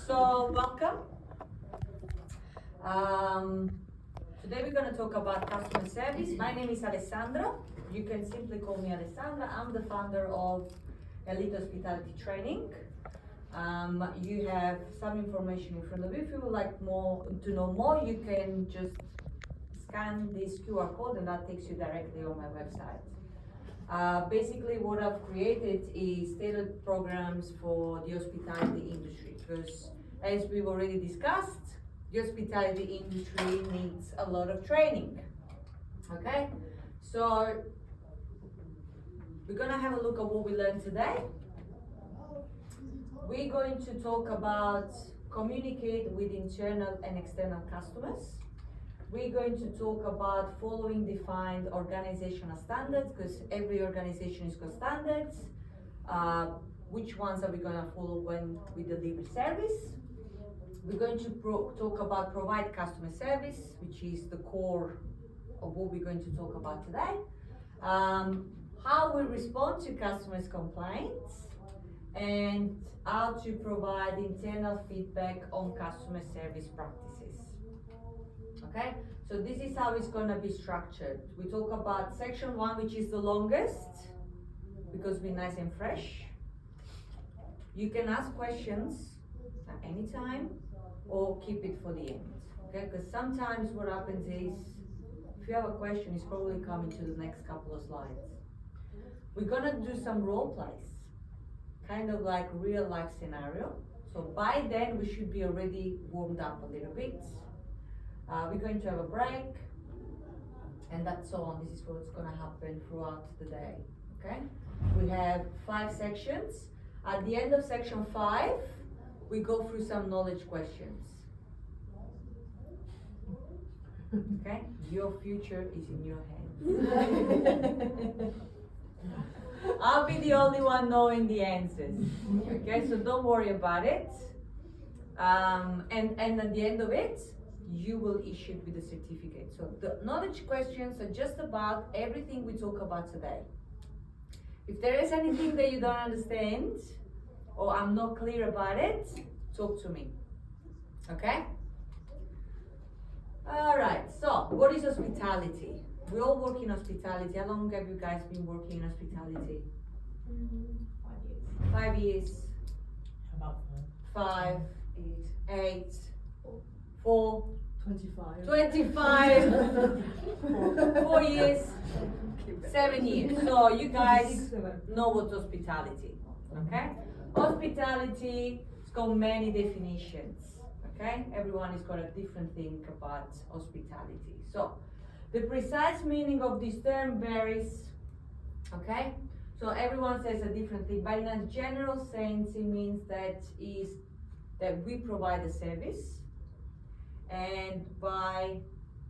So welcome. Today we're going to talk about customer service. My name is Alessandra. You can simply call me Alessandra. I'm the founder of Elite Hospitality Training. You have some information in front of you. If you would like to know more, you can just scan this QR code and that takes you directly on my website. Basically what I've created is tailored programs for the hospitality industry because as we've already discussed, the hospitality industry needs a lot of training. Okay, so we're gonna have a look at what we learned today. We're going to talk about communicate with internal and external customers. We're going to talk about following defined organizational standards because every organization has got standards. Which ones are we going to follow when we deliver service? We're going to talk about provide customer service, which is the core of what we're going to talk about today. How we respond to customers' complaints and how to provide internal feedback on customer service practices. Okay, so this is how it's going to be structured. We talk about section 1, which is the longest because we're nice and fresh. You can ask questions at any time or keep it for the end. Okay, because sometimes what happens is if you have a question, it's probably coming to the next couple of slides. We're going to do some role plays, kind of like real life scenario. So by then we should be already warmed up a little bit. We're going to have a break, and that's so on. This is what's going to happen throughout the day. Okay? We have 5 sections. At the end of section 5, we go through some knowledge questions. Okay? Your future is in your hands. I'll be the only one knowing the answers. Okay? So don't worry about it. And at the end of it, you will issue it with a certificate. So the knowledge questions are just about everything we talk about today. If there is anything that you don't understand or I'm not clear about it, talk to me. Okay? Alright, so what is hospitality? We all work in hospitality. How long have you guys been working in hospitality? 5 years. 5 years. About 5, 8, 4, 25. 25, 4 years, 7 years. So you guys know what hospitality, okay? Hospitality, it's got many definitions, okay? Everyone has got a different thing about hospitality. So the precise meaning of this term varies, okay? So everyone says a different thing, but in a general sense, it means that we provide a service. And by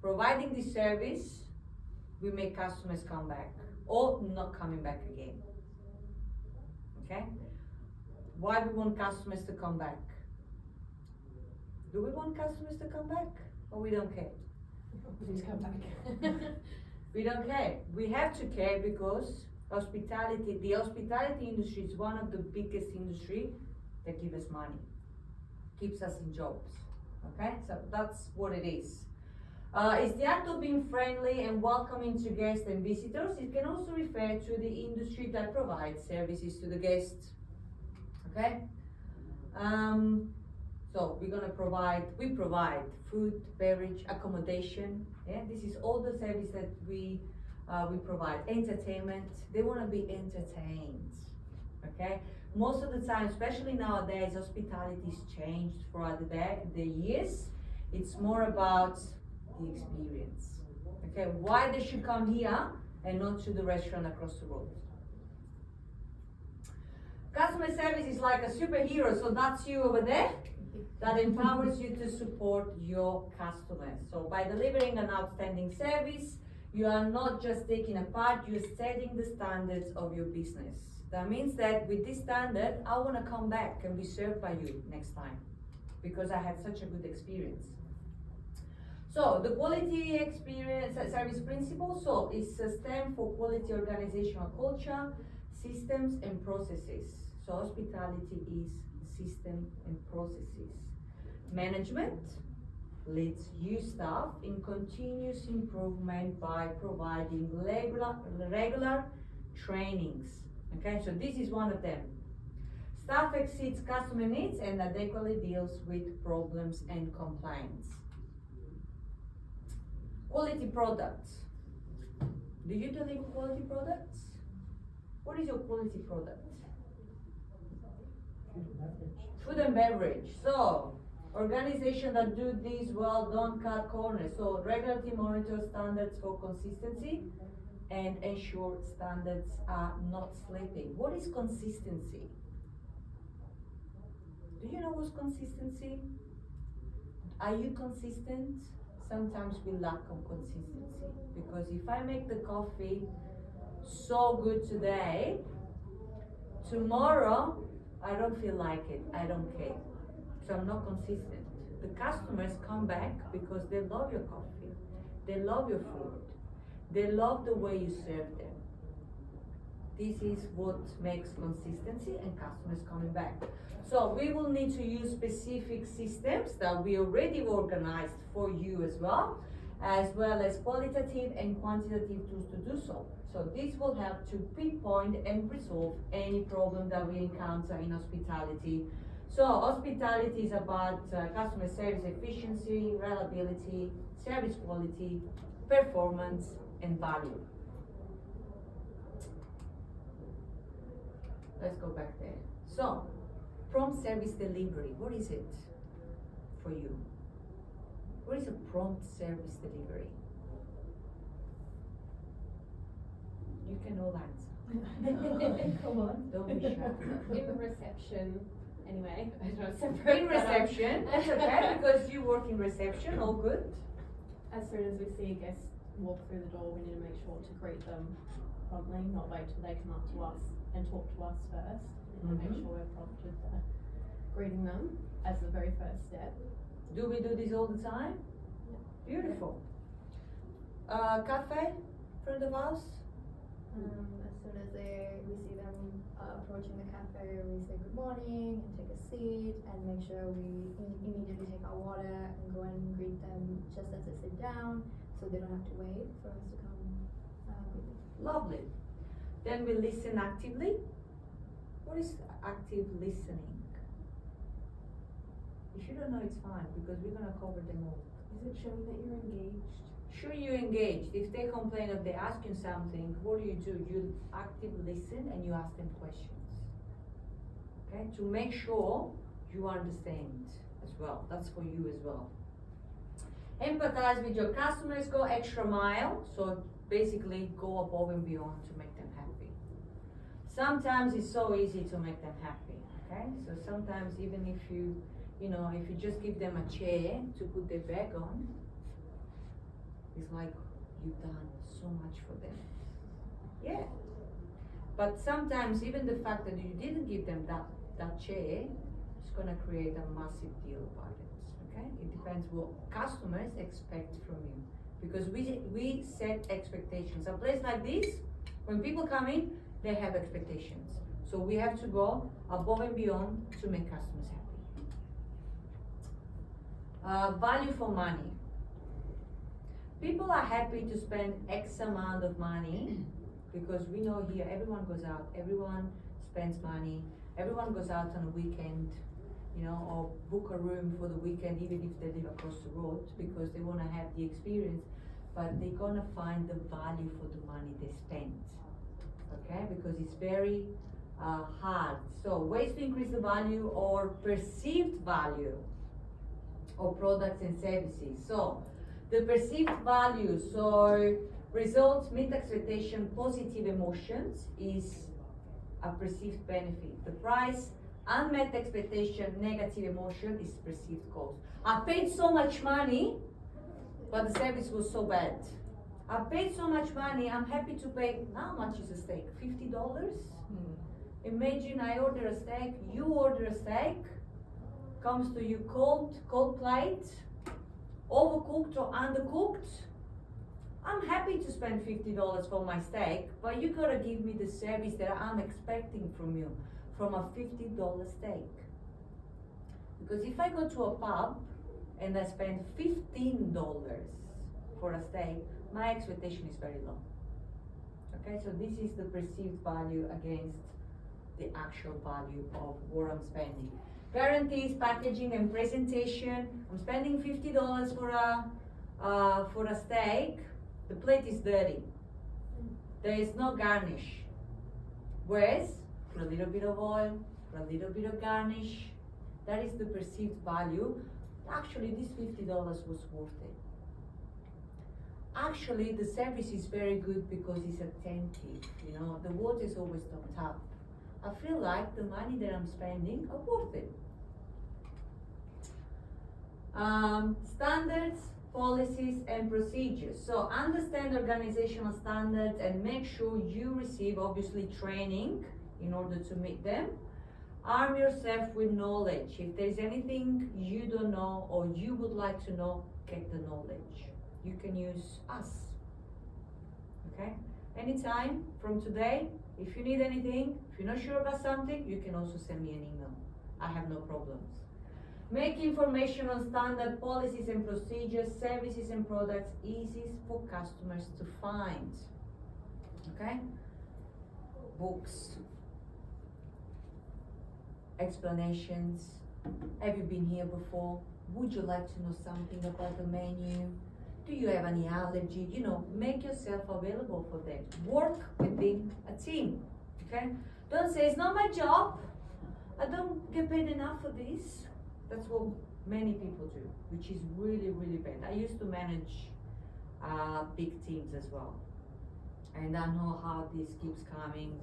providing this service, we make customers come back or not coming back again. Okay? Why we want customers to come back? Do we want customers to come back or we don't care? Please come back. We don't care. We have to care because the hospitality industry is one of the biggest industry that gives us money, keeps us in jobs. Okay, so that's what it is. It's the act of being friendly and welcoming to guests and visitors. It can also refer to the industry that provides services to the guests. Okay, so we provide food, beverage, accommodation. Yeah, this is all the service that we provide. Entertainment. They want to be entertained. Okay. Most of the time, especially nowadays, hospitality's changed throughout the years. It's more about the experience. Okay, why they should come here and not to the restaurant across the road. Customer service is like a superhero, so that's you over there. That empowers you to support your customers. So by delivering an outstanding service, you are not just taking a part, you're setting the standards of your business. That means that with this standard, I want to come back and be served by you next time because I had such a good experience. So the quality experience service principle, so it's a stem for quality organizational culture, systems and processes. So hospitality is system and processes. Management leads you staff in continuous improvement by providing regular trainings. Okay, so this is one of them. Staff exceeds customer needs and adequately deals with problems and complaints. Quality products. Do you deliver quality products? What is your quality product? Food and beverage. So, organizations that do this well don't cut corners. So, regularly monitor standards for consistency and ensure standards are not slipping. What is consistency? Do you know what's consistency? Are you consistent? Sometimes we lack of consistency, because if I make the coffee so good today, tomorrow I don't feel like it, I don't care. So I'm not consistent. The customers come back because they love your coffee, they love your food, they love the way you serve them. This is what makes consistency and customers coming back. So we will need to use specific systems that we already organized for you as well as qualitative and quantitative tools to do so. So this will help to pinpoint and resolve any problem that we encounter in hospitality. So hospitality is about customer service efficiency, reliability, service quality, performance, and value. Let's go back there. So, prompt service delivery, what is it for you? What is a prompt service delivery? You can all answer. Come on. Don't be shy. In reception, anyway, I don't separate. In reception, that's okay, because you work in reception, all good. As soon as we see a guest walk through the door, we need to make sure to greet them promptly, not wait till they come up to us and talk to us first. And make sure we're prompt with greeting them as the very first step. Do we do this all the time? Beautiful. Cafe, front of house? As soon as we see them approaching the cafe, we say good morning and take a seat and make sure we immediately take our water and go and greet them just as they sit down, so they don't have to wait for us to come greet them. Lovely. Then we listen actively. What is active listening? If you don't know, it's fine, because we're gonna cover them all. Is it showing that you're engaged? Sure, you're engaged. If they complain, if they ask you something, what do? You actively listen and you ask them questions. Okay, to make sure you understand as well. That's for you as well. Empathize with your customers, go extra mile. So basically go above and beyond to make them happy. Sometimes it's so easy to make them happy. Okay, so sometimes even if you just give them a chair to put their bag on, it's like you've done so much for them. Yeah. But sometimes even the fact that you didn't give them that chair is gonna create a massive deal about it. Okay? It depends what customers expect from you. Because we set expectations. A place like this, when people come in, they have expectations. So we have to go above and beyond to make customers happy. Value for money. People are happy to spend X amount of money, because we know here everyone goes out, everyone spends money, everyone goes out on a weekend, or book a room for the weekend, even if they live across the road, because they want to have the experience, but they're gonna find the value for the money they spend. Okay, because it's very hard. So ways to increase the value or perceived value of products and services. So the perceived value, so results, meet expectation, positive emotions is a perceived benefit. The price, unmet expectation, negative emotion is perceived cost. I paid so much money, but the service was so bad. I paid so much money, I'm happy to pay, how much is a steak? $50? Imagine I order a steak, you order a steak, comes to you cold plate, overcooked or undercooked. I'm happy to spend $50 for my steak, but you gotta give me the service that I'm expecting from you, from a $50 steak. Because if I go to a pub and I spend $15 for a steak, my expectation is very low. Okay, so this is the perceived value against the actual value of what I'm spending. Guarantees, packaging and presentation. I'm spending $50 for a steak. The plate is dirty. There is no garnish. Whereas, for a little bit of oil, for a little bit of garnish, that is the perceived value. Actually, this $50 was worth it. Actually, the service is very good because it's attentive. You know, the water is always topped up. I feel like the money that I'm spending are worth it. Standards, policies, and procedures. So understand organizational standards and make sure you receive, obviously, training in order to meet them. Arm yourself with knowledge. If there's anything you don't know or you would like to know, get the knowledge. You can use us. Okay? Anytime from today, if you need anything, if you're not sure about something, you can also send me an email. I have no problems. Make information on standard policies and procedures, services and products easy for customers to find. Okay? Books, explanations. Have you been here before? Would you like to know something about the menu? Do you have any allergy? You know, make yourself available for them. Work within a team. Okay? Don't say it's not my job. I don't get paid enough for this. That's what many people do, which is really, really bad. I used to manage big teams as well. And I know how this keeps coming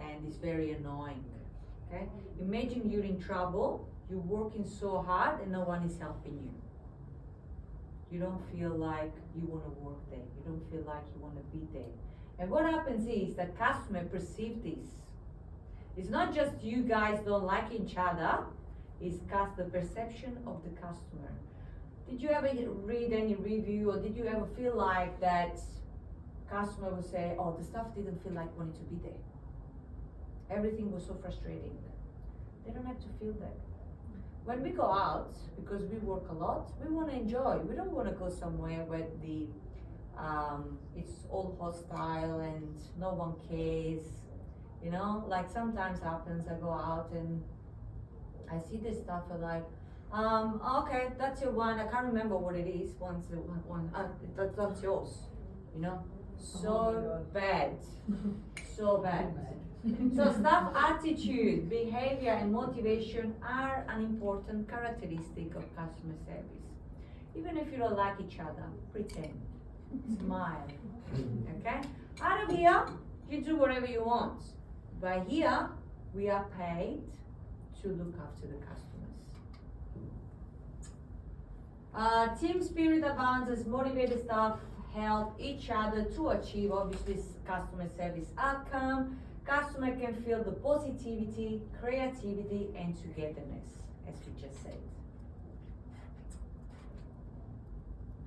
and it's very annoying. Okay? Imagine you're in trouble, you're working so hard and no one is helping you. You don't feel like you want to work there. You don't feel like you want to be there. And what happens is that customer perceive this. It's not just you guys don't like each other, it's the perception of the customer. Did you ever read any review or did you ever feel like that customer would say, oh, the staff didn't feel like wanting to be there. Everything was so frustrating. They don't have to feel that. When we go out, because we work a lot, we want to enjoy. We don't want to go somewhere where it's all hostile and no one cares. You know, like sometimes happens, I go out and I see this stuff and like, okay, that's your one. I can't remember what it is. That's yours. You know, so bad, so bad. So staff attitude, behavior, and motivation are an important characteristic of customer service. Even if you don't like each other, pretend, smile. Okay? Out of here, you do whatever you want. But here, we are paid to look after the customers. Team spirit advances, motivated staff help each other to achieve, obviously, customer service outcome. Customer can feel the positivity, creativity, and togetherness, as we just said.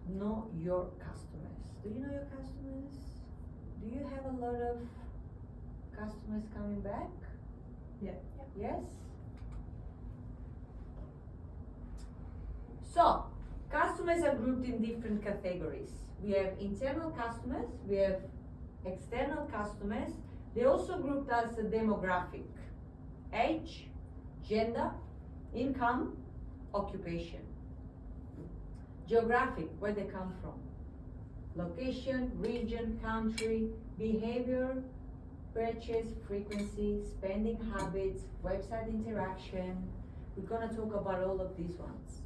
Know your customers. Do you know your customers? Do you have a lot of customers coming back? Yeah. Yes? So, customers are grouped in different categories. We have internal customers, we have external customers. They also grouped as a demographic: age, gender, income, occupation. Geographic, where they come from. Location, region, country, behavior, purchase frequency, spending habits, website interaction. We're gonna talk about all of these ones.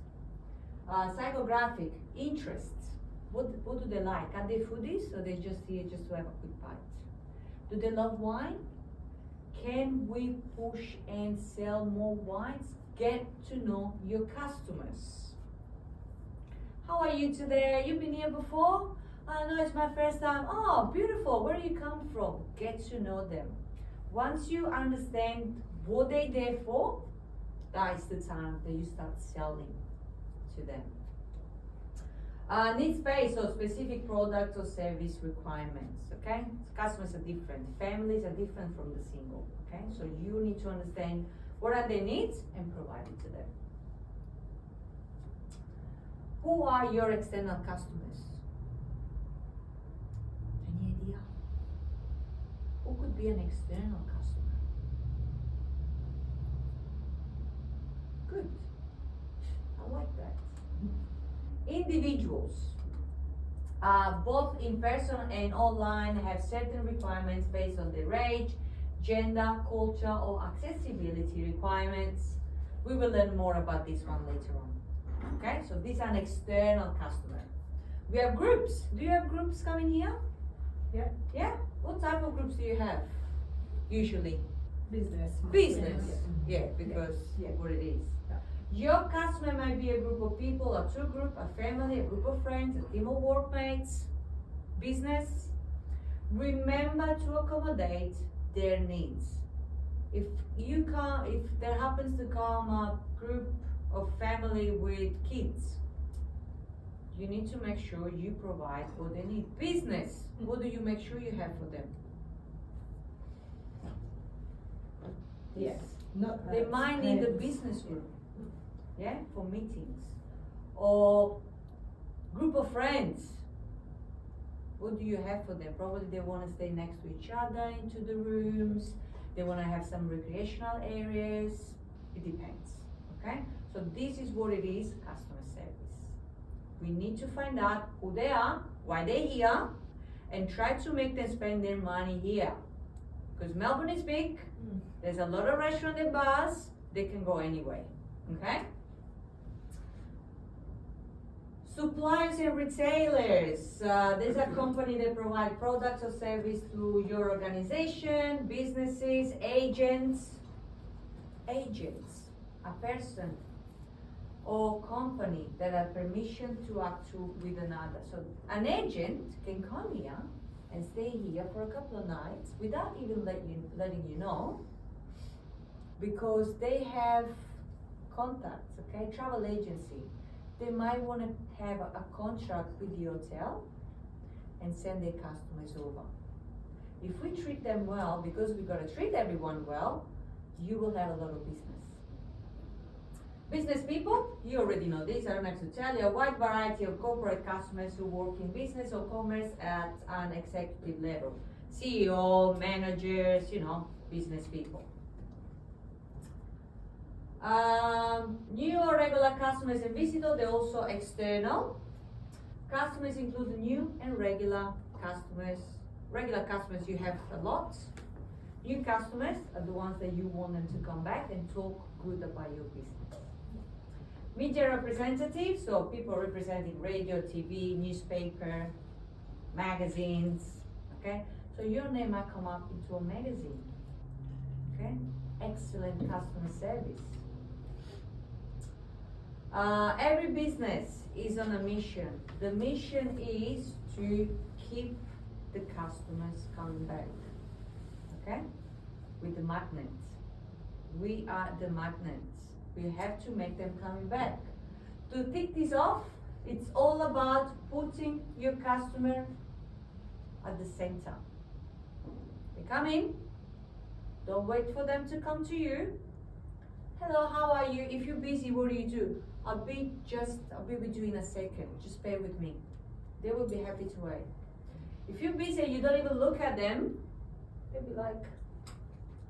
Psychographic, interests. What do they like? Are they foodies or they just here just to have a quick bite? Do they love wine? Can we push and sell more wines? Get to know your customers. How are you today? You've been here before? No, it's my first time. Oh, beautiful. Where do you come from? Get to know them. Once you understand what they're there for, that's the time that you start selling to them. Needs based or specific product or service requirements, okay? Customers are different, families are different from the single, okay? So you need to understand what are their needs, and provide it to them. Who are your external customers? Any idea? Who could be an external customer? Good. I like that. Individuals, both in person and online, have certain requirements based on their age, gender, culture, or accessibility requirements. We will learn more about this one later on. Okay, so these are an external customer. We have groups. Do you have groups coming here? Yeah. Yeah? What type of groups do you have? Usually? Business. Business. Yeah, because Yeah. what it is. Yeah. Your customer might be a group of people, a two group, a family, a group of friends, a team of workmates, business. Remember to accommodate their needs. If there happens to come a group of family with kids, you need to make sure you provide what they need. Business, what do you make sure you have for them? Yes. Not They might need a business room, yeah, for meetings. Or group of friends. What do you have for them? Probably they want to stay next to each other into the rooms. They want to have some recreational areas. It depends, okay? So this is what it is, customer service. We need to find out who they are, why they're here, and try to make them spend their money here. Because Melbourne is big, there's a lot of restaurants and bars, they can go anyway, okay? Suppliers and retailers. There's a company that provide products or service to your organization, businesses, agents. Agents, a person or company that have permission to act with another. So an agent can come here and stay here for a couple of nights without even letting you know, because they have contacts, okay? Travel agency. They might want to have a contract with the hotel and send their customers over. If we treat them well, because we've got to treat everyone well, you will have a lot of business. Business people, you already know this, I don't have to tell you, a wide variety of corporate customers who work in business or commerce at an executive level. CEO, managers, business people. New or regular customers and visitors, they're also external. Customers include new and regular customers. Regular customers you have a lot. New customers are the ones that you want them to come back and talk good about your business. Media representatives, so people representing radio, TV, newspaper, magazines, okay? So your name might come up into a magazine, okay? Excellent customer service. Every business is on a mission. The mission is to keep the customers coming back, okay? With the magnets. We are the magnets. We have to make them coming back. To tick this off, it's all about putting your customer at the center. They come in, don't wait for them to come to you. Hello, how are you? If you're busy, what do you do? I'll be with you in a second. Just bear with me. They will be happy to wait. If you're busy and you don't even look at them, they'll be like,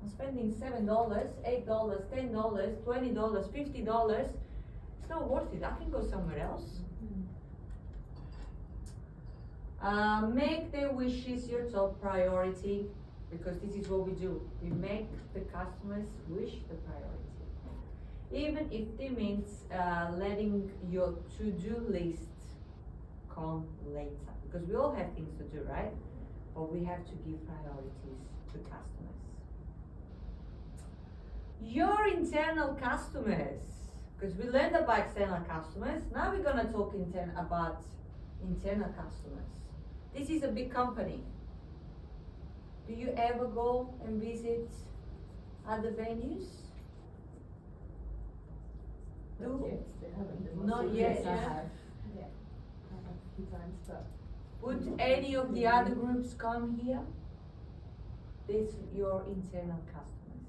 I'm spending $7, $8, $10, $20, $50. It's not worth it. I can go somewhere else. Make their wishes your top priority, because this is what we do. We make the customer's wish the priority. Even if it means letting your to-do list come later. Because we all have things to do, right? But we have to give priorities to customers. Your internal customers, because we learned about external customers, now we're gonna talk about internal customers. This is a big company. Do you ever go and visit other venues? Not yet. Yes, I have. Yeah. I have a few times, but. Would any of the other groups come here? These your internal customers.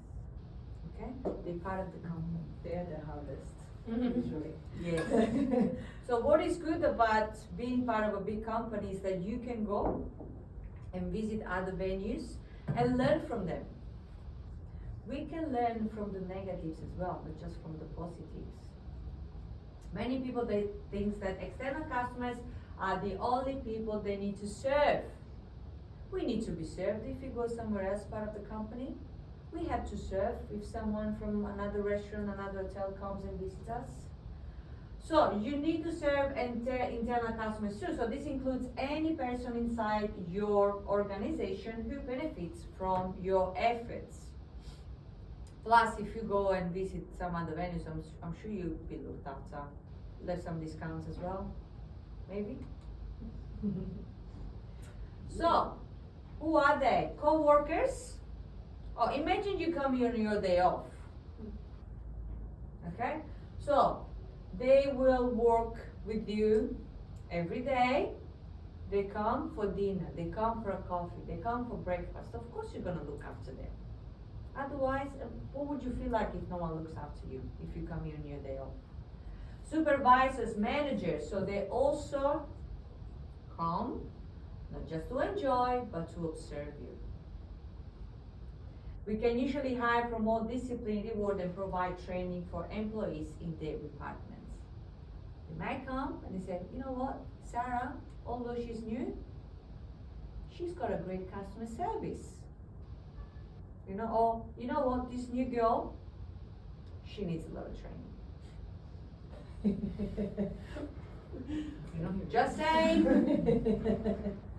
Okay, they're part of the company. They're the hardest, Mhm. usually. Yes. So what is good about being part of a big company is that you can go and visit other venues and learn from them. We can learn from the negatives as well, not just from the positives. Many people they think that external customers are the only people they need to serve. We need to be served if you go somewhere else part of the company. We have to serve if someone from another restaurant, another hotel comes and visits us. So you need to serve internal customers too. So this includes any person inside your organization who benefits from your efforts. Plus, if you go and visit some other venues, I'm sure you'll be looked after. There's some discounts as well, maybe. So, who are they? Co-workers? Oh, imagine you come here on your day off. Okay? So, they will work with you every day. They come for dinner, they come for a coffee, they come for breakfast. Of course you're gonna look after them. Otherwise, what would you feel like if no one looks after you, if you come here on your day off? Supervisors, managers, so they also come, not just to enjoy, but to observe you. We can usually hire, promote, discipline, reward, and provide training for employees in their departments. They might come and they say, you know what, Sarah, although she's new, she's got a great customer service. You know, or you know what, this new girl, she needs a lot of training. You know, just saying.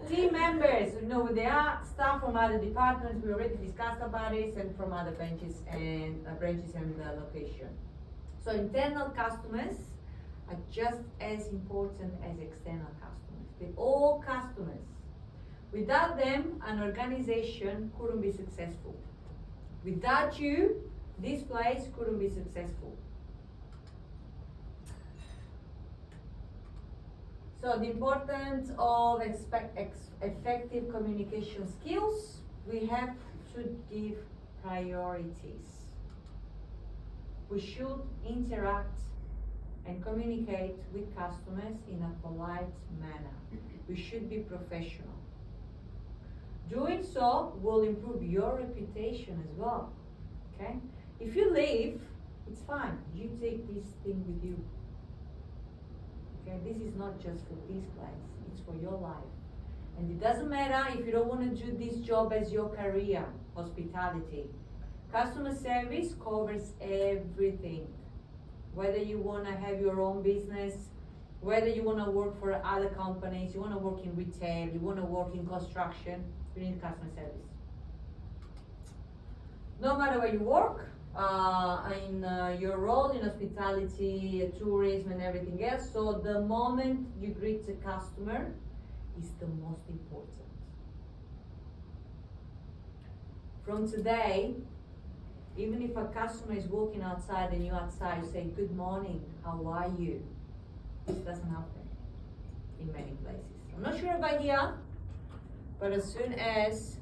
Team members, you know, they are staff from other departments. We already discussed about this, and from other branches and location. So internal customers are just as important as external customers. They're all customers. Without them, an organization couldn't be successful. Without you, this place couldn't be successful. So the importance of effective communication skills, we have to give priorities. We should interact and communicate with customers in a polite manner. We should be professional. Doing so will improve your reputation as well, okay? If you leave, it's fine. You take this thing with you. Okay, this is not just for this place, it's for your life. And it doesn't matter if you don't want to do this job as your career, hospitality. Customer service covers everything. Whether you want to have your own business, whether you want to work for other companies, you want to work in retail, you want to work in construction, you need customer service. No matter where you work, in your role in hospitality, tourism and everything else, so the moment you greet the customer is the most important. From today, even if a customer is walking outside and you're outside, you say, good morning, how are you? This doesn't happen in many places. I'm not sure about here, but as soon as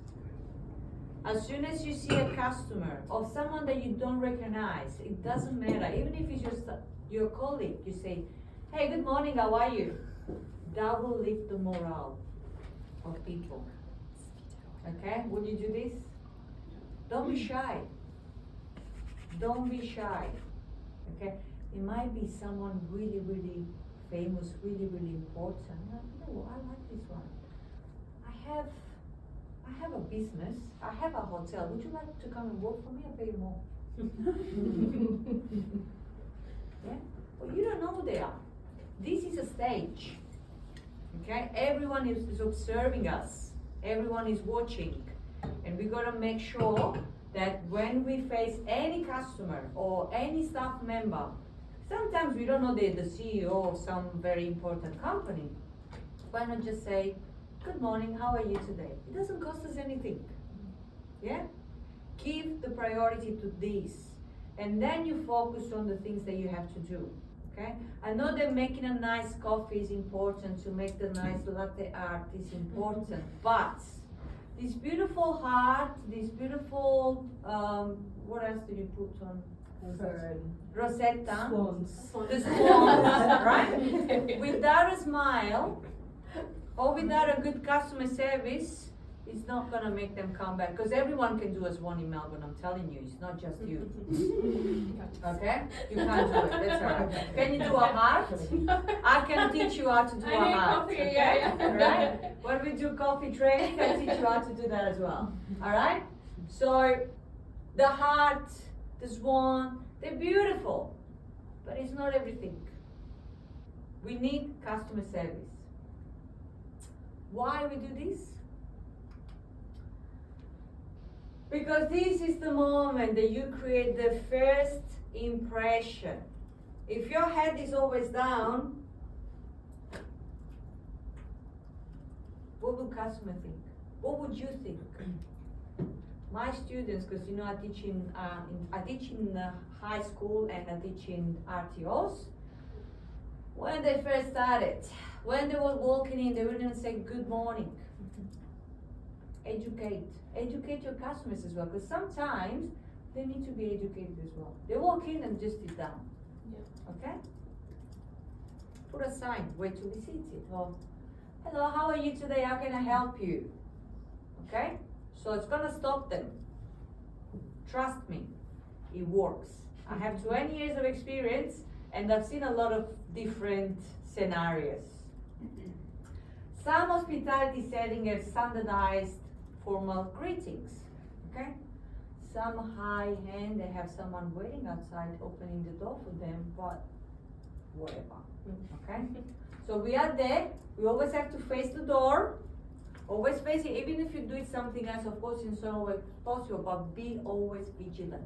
you see a customer or someone that you don't recognize, it doesn't matter. Even if it's your colleague, you say, hey, good morning, how are you? That will lift the morale of people. Okay, would you do this? Don't be shy. Don't be shy. Okay, it might be someone really, really famous, really, really important. No, I like this one. I have a business. I have a hotel. Would you like to come and work for me? I'll pay you more. Yeah? But you don't know who they are. This is a stage. Okay? Everyone is observing us. Everyone is watching. And we gotta make sure that when we face any customer or any staff member, sometimes we don't know the CEO of some very important company. Why not just say, good morning, how are you today? It doesn't cost us anything. Yeah? Give the priority to this. And then you focus on the things that you have to do. Okay? I know that making a nice coffee is important, to make the nice latte art is important, but this beautiful heart, this beautiful what else do you put on? Fern. Rosetta. Swans. The swans, right? Without a smile or without a good customer service, it's not gonna make them come back. Because everyone can do a swan in Melbourne, I'm telling you, it's not just you. Okay? You can't do it, that's right. Can you do a heart? I can teach you how to do a heart. Coffee, Okay? yeah. Alright? When we do coffee training, I teach you how to do that as well. Alright? So, the heart, the swan, they're beautiful, but it's not everything. We need customer service. Why we do this? Because this is the moment that you create the first impression. If your head is always down, what will customer think? What would you think? My students, because you know I teach in high school and I teach in RTOs. When they first started, when they were walking in, they wouldn't say good morning. Educate your customers as well, because sometimes they need to be educated as well. They walk in and just sit down. Yeah. Okay? Put a sign where to be seated. Or, hello, how are you today? How can I help you? Okay? So it's gonna stop them. Trust me, it works. I have 20 years of experience and I've seen a lot of different scenarios. Some hospitality settings have standardized formal greetings. Okay? Some high-end, they have someone waiting outside opening the door for them, but whatever. Okay? So we are there, we always have to face the door. Always face it, even if you do something else, of course, in some way possible, but be always vigilant.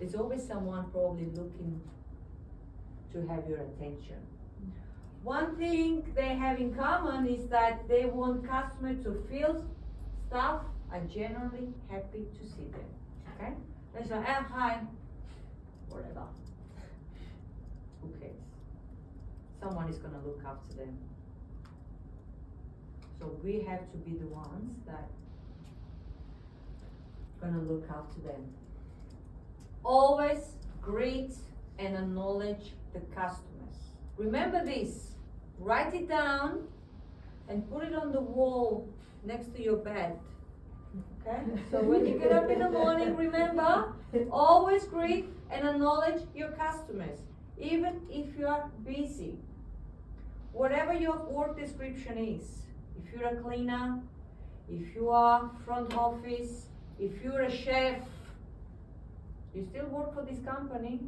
There's always someone probably looking to have your attention. One thing they have in common is that they want customers to feel staff are generally happy to see them. Okay? They say, hi, whatever. Who cares? Someone is gonna look after them. So we have to be the ones that gonna look after them. Always greet and acknowledge the customers. Remember this, write it down and put it on the wall next to your bed. Okay? So when you get up in the morning, remember, always greet and acknowledge your customers, even if you are busy. Whatever your work description is. If you're a cleaner, if you are front office, if you're a chef, you still work for this company,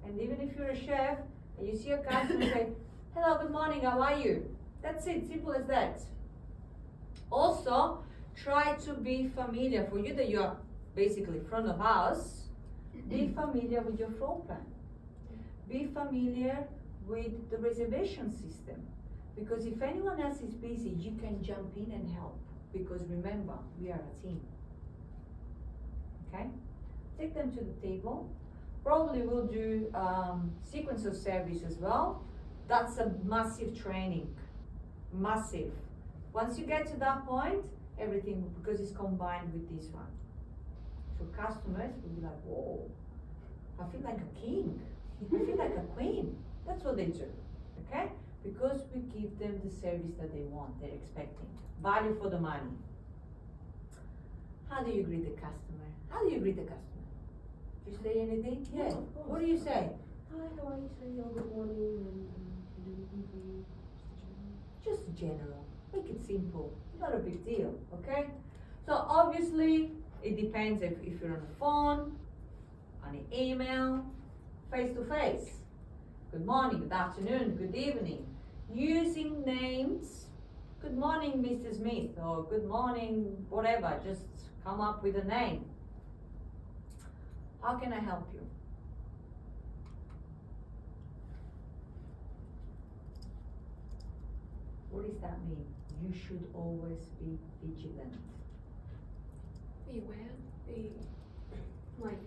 and even if you're a chef, and you see a customer say, hello, good morning, how are you? That's it, simple as that. Also, try to be familiar, for you that you are basically front of house, be familiar with your floor plan. Be familiar with the reservation system. Because if anyone else is busy, you can jump in and help. Because remember, we are a team. Okay? Take them to the table. Probably we'll do sequence of service as well. That's a massive training. Massive. Once you get to that point, everything, because it's combined with this one. So customers will be like, whoa, I feel like a king. I feel like a queen. That's what they do. Okay? Because we give them the service that they want, they're expecting. Value for the money. How do you greet the customer? How do you greet the customer? Do you say anything? Yeah. of course. What do you say? Hi, how are you today? Or good morning, and can do anything for you? Just general. Make it simple. Not a big deal, okay? So obviously, it depends if you're on the phone, on an email, face to face. Good morning, good afternoon, good evening. Using names, good morning, Mr. Smith, or good morning, whatever, just come up with a name. How can I help you? What does that mean? You should always be vigilant. Be aware, like,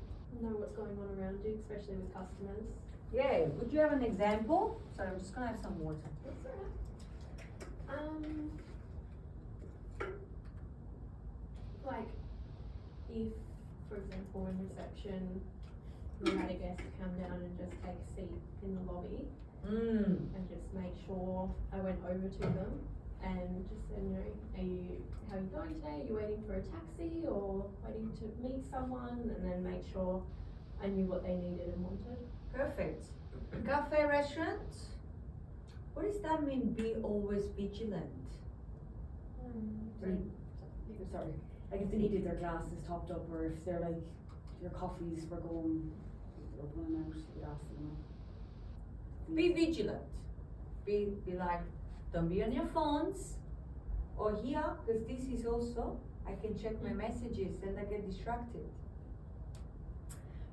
know what's going on around you, especially with customers. Yeah, would you have an example? Sorry, I'm just gonna have some water. That's alright. Like, if, for example, in reception, we had a guest come down and just take a seat in the lobby and just make sure I went over to them and just said, you know, how are you going today? Are you waiting for a taxi or waiting to meet someone? And then make sure I knew what they needed and wanted. Perfect. Cafe, restaurant. What does that mean? Be always vigilant. Sorry. Like if they needed their glasses topped up, or if they're like, your coffees were going, they're running out, you ask them. Be vigilant. Be like, don't be on your phones or here, because this is also, I can check my messages and I get distracted.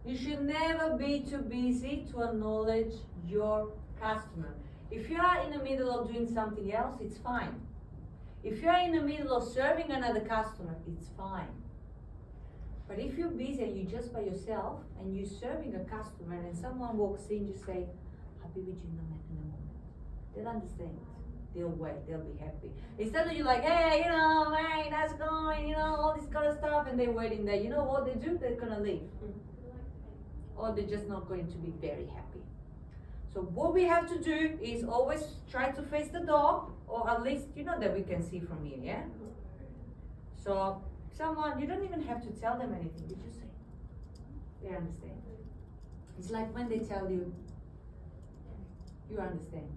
You should never be too busy to acknowledge your customer. If you are in the middle of doing something else, it's fine. If you are in the middle of serving another customer, it's fine. But if you're busy and you're just by yourself and you're serving a customer and someone walks in, you say, I'll be with you in a moment. They'll understand. They'll wait, they'll be happy. Instead of you like, hey, hey, that's going, all this kind of stuff, and they're waiting there. You know what they do? They're gonna leave. Or they're just not going to be very happy. So what we have to do is always try to face the door, or at least, that we can see from here, yeah? So someone, you don't even have to tell them anything, you just say, they understand. It's like when they tell you, you understand,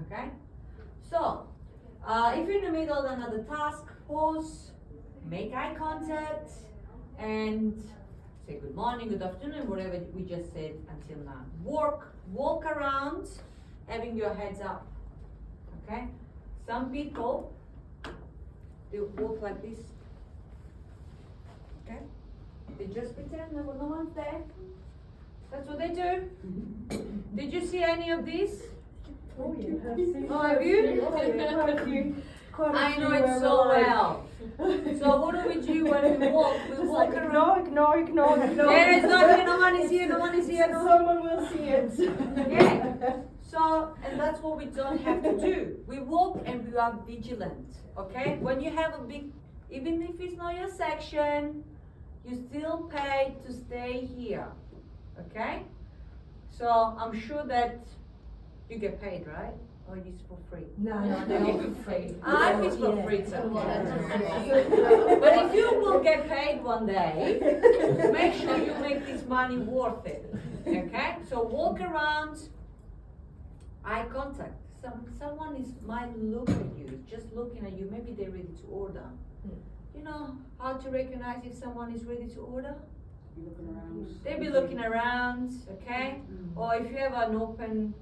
okay? So, if you're in the middle of another task, pause, make eye contact, and say good morning, good afternoon, whatever we just said until now. Walk around, having your heads up, okay? Some people, they walk like this, okay? They just pretend no one's there. That's what they do. Did you see any of these? Oh, yeah. Oh, have you? I know it so well. So what do we do when we walk? We walk around. Ignore. There is nothing, no one is here, no one is here. No. Someone will see it. Yeah. So, and that's what we don't have to do. We walk and we are vigilant, okay? When you have a big, even if it's not your section, you still pay to stay here, okay? So I'm sure that you get paid, right? Or it's for free? No, for free. If it's for free, it's okay. Yeah. But if you will get paid one day, make sure you make this money worth it, okay? So walk around, eye contact. Someone might look at you, just looking at you, maybe they're ready to order. You know how to recognize if someone is ready to order? Be looking around. They'll be looking around, okay? Or if you have an open,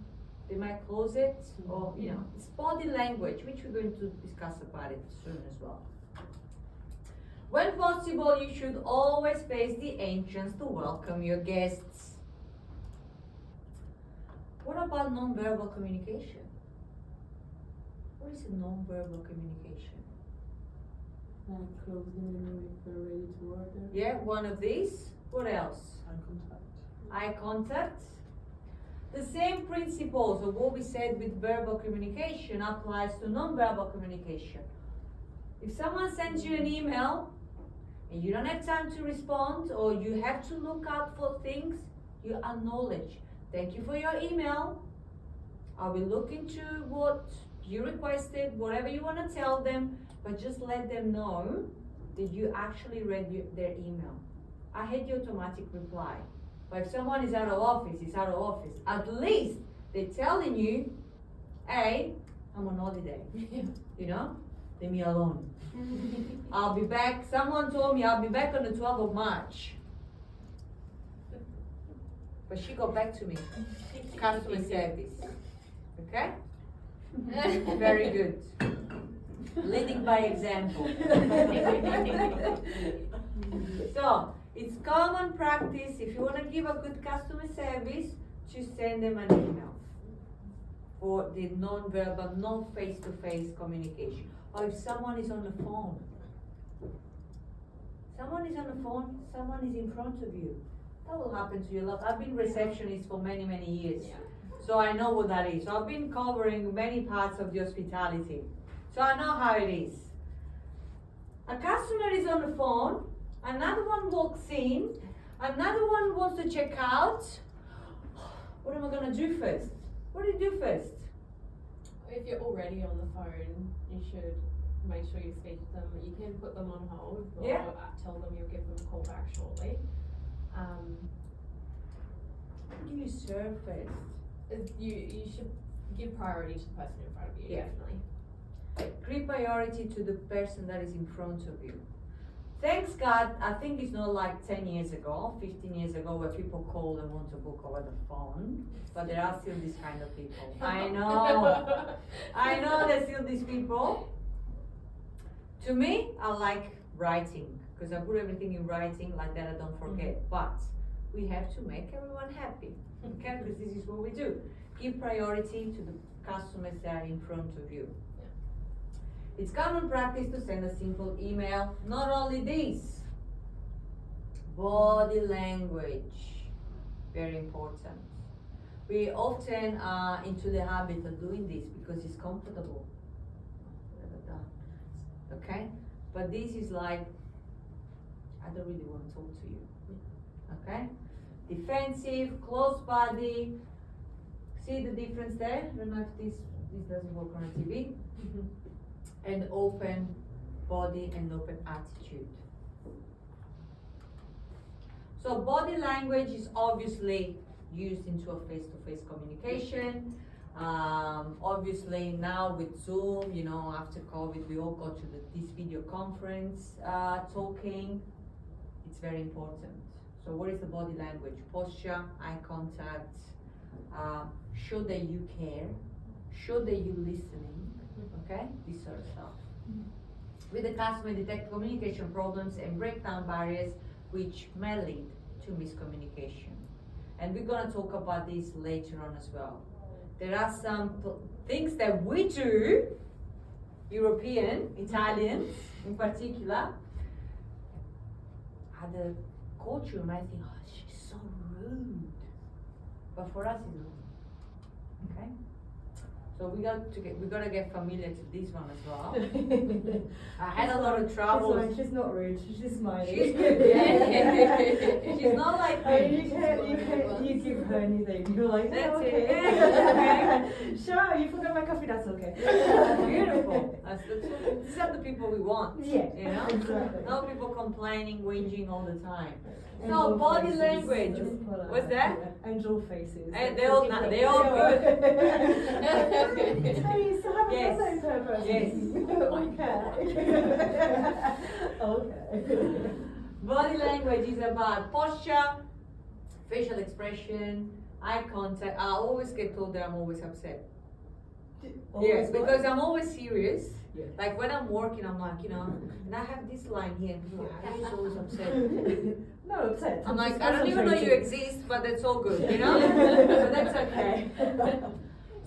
they might close it, or it's body language, which we're going to discuss about it soon as well. When possible, you should always face the entrance to welcome your guests. What about non-verbal communication? What is a non-verbal communication? Like closing them if they're ready to order. Yeah, one of these. What else? Eye contact. Eye contact. The same principles of what we said with verbal communication applies to non-verbal communication. If someone sends you an email and you don't have time to respond, or you have to look out for things, you acknowledge. Thank you for your email. I will look into what you requested, whatever you want to tell them, but just let them know that you actually read their email. I hate the automatic reply. But if someone is out of office, it's out of office. At least they're telling you, hey, I'm on holiday. Leave me alone. I'll be back. Someone told me I'll be back on the 12th of March. But she got back to me. Customer service. Okay? Very good. Leading by example. So, it's common practice, if you want to give a good customer service, to send them an email for the non-verbal, non-face-to-face communication. Or if someone is on the phone. Someone is on the phone, someone is in front of you. That will happen to you a lot. I've been receptionist for many, many years. So I know what that is. So I've been covering many parts of the hospitality. So I know how it is. A customer is on the phone, Another one walks in, another one wants to check out. What am I gonna do first? What do you do first? If you're already on the phone, you should make sure you speak to them. You can put them on hold or Yeah. tell them you'll give them a call back shortly. What do you serve first? You should give priority to the person in front of you, Yeah. definitely. Give priority to the person that is in front of you. Thanks God, I think it's not like 10 years ago, 15 years ago where people call and want to book over the phone, but there are still these kind of people. I know there's still these people. To me, I like writing, because I put everything in writing like that I don't forget, but we have to make everyone happy, okay, because this is what we do. Give priority to the customers that are in front of you. It's common practice to send a simple email. Not only this, body language, very important. We often are into the habit of doing this because it's comfortable. Okay? But this is like, I don't really want to talk to you. Okay? Defensive, close body. See the difference there? I don't know if this doesn't work on a TV. And open body and open attitude. So body language is obviously used into a face-to-face communication. Obviously now with Zoom, you know, after COVID, we all go to this video conference talking. It's very important. So what is the body language? Posture, eye contact, show that you care, show that you're listening. Okay, this sort of stuff. With the customer, detect communication problems and break down barriers which may lead to miscommunication. And we're gonna talk about this later on as well. There are some things that we do, European, Italians in particular. Other culture might think, oh, she's so rude. But for us, it's not. Okay? So we gotta get familiar to this one as well. I had a lot of trouble. She's not rude. She's just smiling. She's good. Yeah. She's not like I mean, me. you give her anything. You're like, That's oh, it. okay. Yeah, Sure, you forgot my coffee. That's okay. Beautiful. These are the people we want. Yeah. You know. Exactly. No people complaining, whinging all the time. So Angel body faces. language. Let's put it What's out that? there. Angel faces. And they all good. Hey, so happy Yes. birthday to her person. Yes. Okay. Body language is about posture, facial expression, eye contact. I always get told that I'm always upset. Yes, because I'm always serious. Yeah. Like when I'm working, I'm like, you know, and I have this line here, and people are always, always upset. No, upset. I'm like, Just I don't even know you concentrating. exist, but that's all good, you know? But that's okay.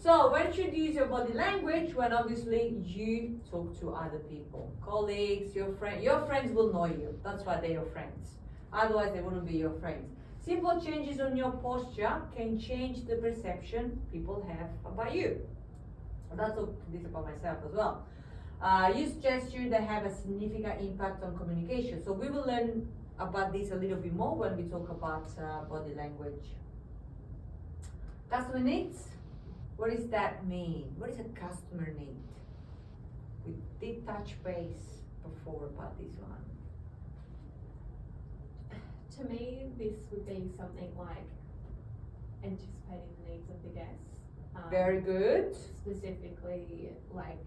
So when should you use your body language? When obviously you talk to other people, colleagues, your friends. Your friends will know you. That's why they're your friends. Otherwise, they wouldn't be your friends. Simple changes on your posture can change the perception people have about you. And I'll talk this about myself as well. Use gestures that have a significant impact on communication. So we will learn about this a little bit more when we talk about body language. Customer needs. What does that mean? What is a customer need? We did touch base before about this one. To me, this would be something like anticipating the needs of the guests. Very good. Specifically, like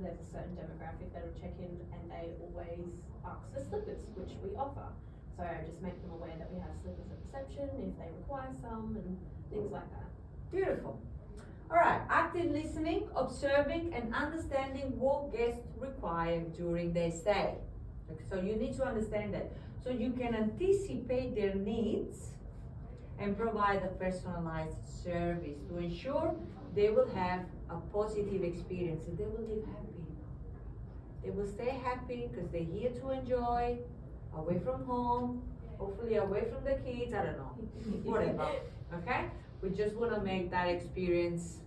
there's a certain demographic that will check in and they always ask for slippers, which we offer. So just make them aware that we have slippers at reception if they require some and things like that. Beautiful. Alright, active listening, observing and understanding what guests require during their stay. So you need to understand that. So you can anticipate their needs and provide a personalized service to ensure they will have a positive experience and they will live happy. They will stay happy because they're here to enjoy, away from home, hopefully away from the kids, I don't know, whatever, okay? We just want to make that experience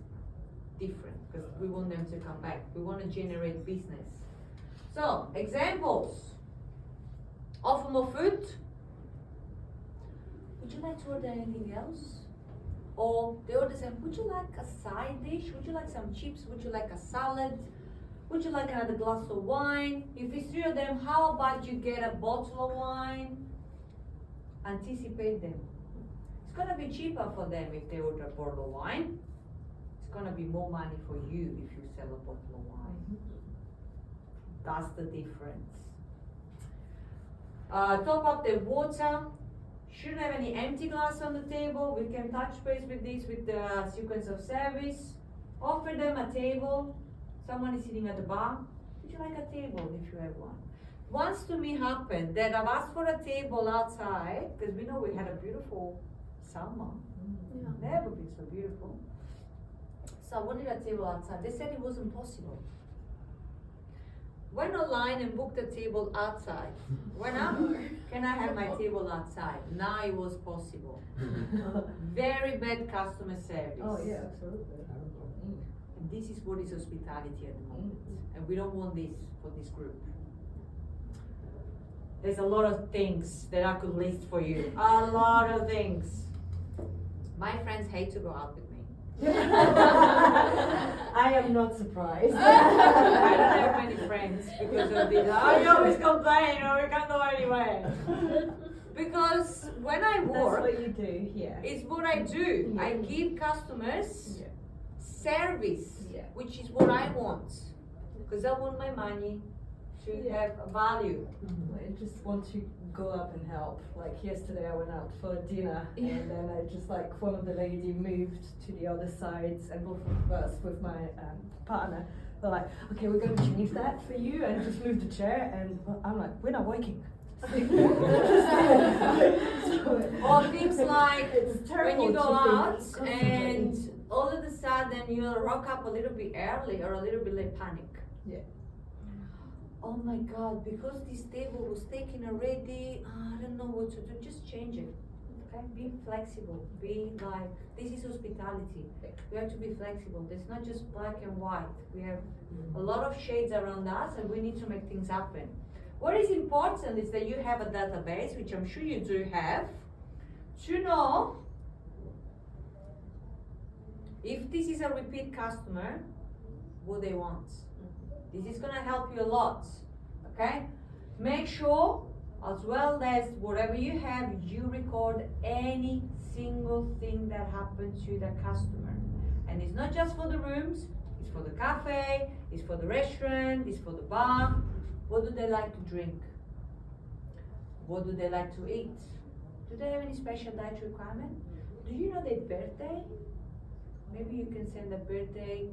different because we want them to come back. We want to generate business. So, examples. Offer more food. Would you like to order anything else? Or they order say, would you like a side dish? Would you like some chips? Would you like a salad? Would you like another glass of wine? If it's three of them, how about you get a bottle of wine? Anticipate them. It's gonna be cheaper for them if they order a bottle of wine. It's gonna be more money for you if you sell a bottle of wine. That's the difference. Top up the water. Shouldn't have any empty glass on the table. We can touch base with this with the sequence of service. Offer them a table. Someone is sitting at the bar. Would you like a table if you have one? Once to me happened that I've asked for a table outside because we know we had a beautiful summer. Never been so beautiful. So I wanted a table outside. They said it wasn't possible. Went online and booked a table outside. Went up, can I have my table outside? Now it was possible. Very bad customer service. Oh, yeah, absolutely. And this is what is hospitality at the moment. And we don't want this for this group. There's a lot of things that I could list for you. A lot of things. My friends hate to go out with me. I am not surprised. I don't have many friends because of this. Oh, you always complain, we can't go anywhere. Because when I work, That's what you do, yeah. it's what I do. Yeah. I give customers Yeah. service, Yeah. which is what I want. Because I want my money to Yeah. have a value. I just want to go up and help. Like yesterday I went out for dinner and then I just one of the lady moved to the other sides and both of us with my partner were like, okay, we're going to change that for you and just move the chair and I'm like, we're not working. Or things like It's when terrible you go to think out constantly. and all of a sudden you'll rock up a little bit early or a little bit late, panic. Yeah. Oh my God, because this table was taken already, I don't know what to do, just change it. Okay, be flexible, be like, this is hospitality. We have to be flexible, there's not just black and white. We have a lot of shades around us and we need to make things happen. What is important is that you have a database, which I'm sure you do have, to know if this is a repeat customer, what they want. This is gonna help you a lot, okay? Make sure, as well as whatever you have, you record any single thing that happened to the customer. And it's not just for the rooms, it's for the cafe, it's for the restaurant, it's for the bar. What do they like to drink? What do they like to eat? Do they have any special dietary requirement? Do you know their birthday? Maybe you can send a birthday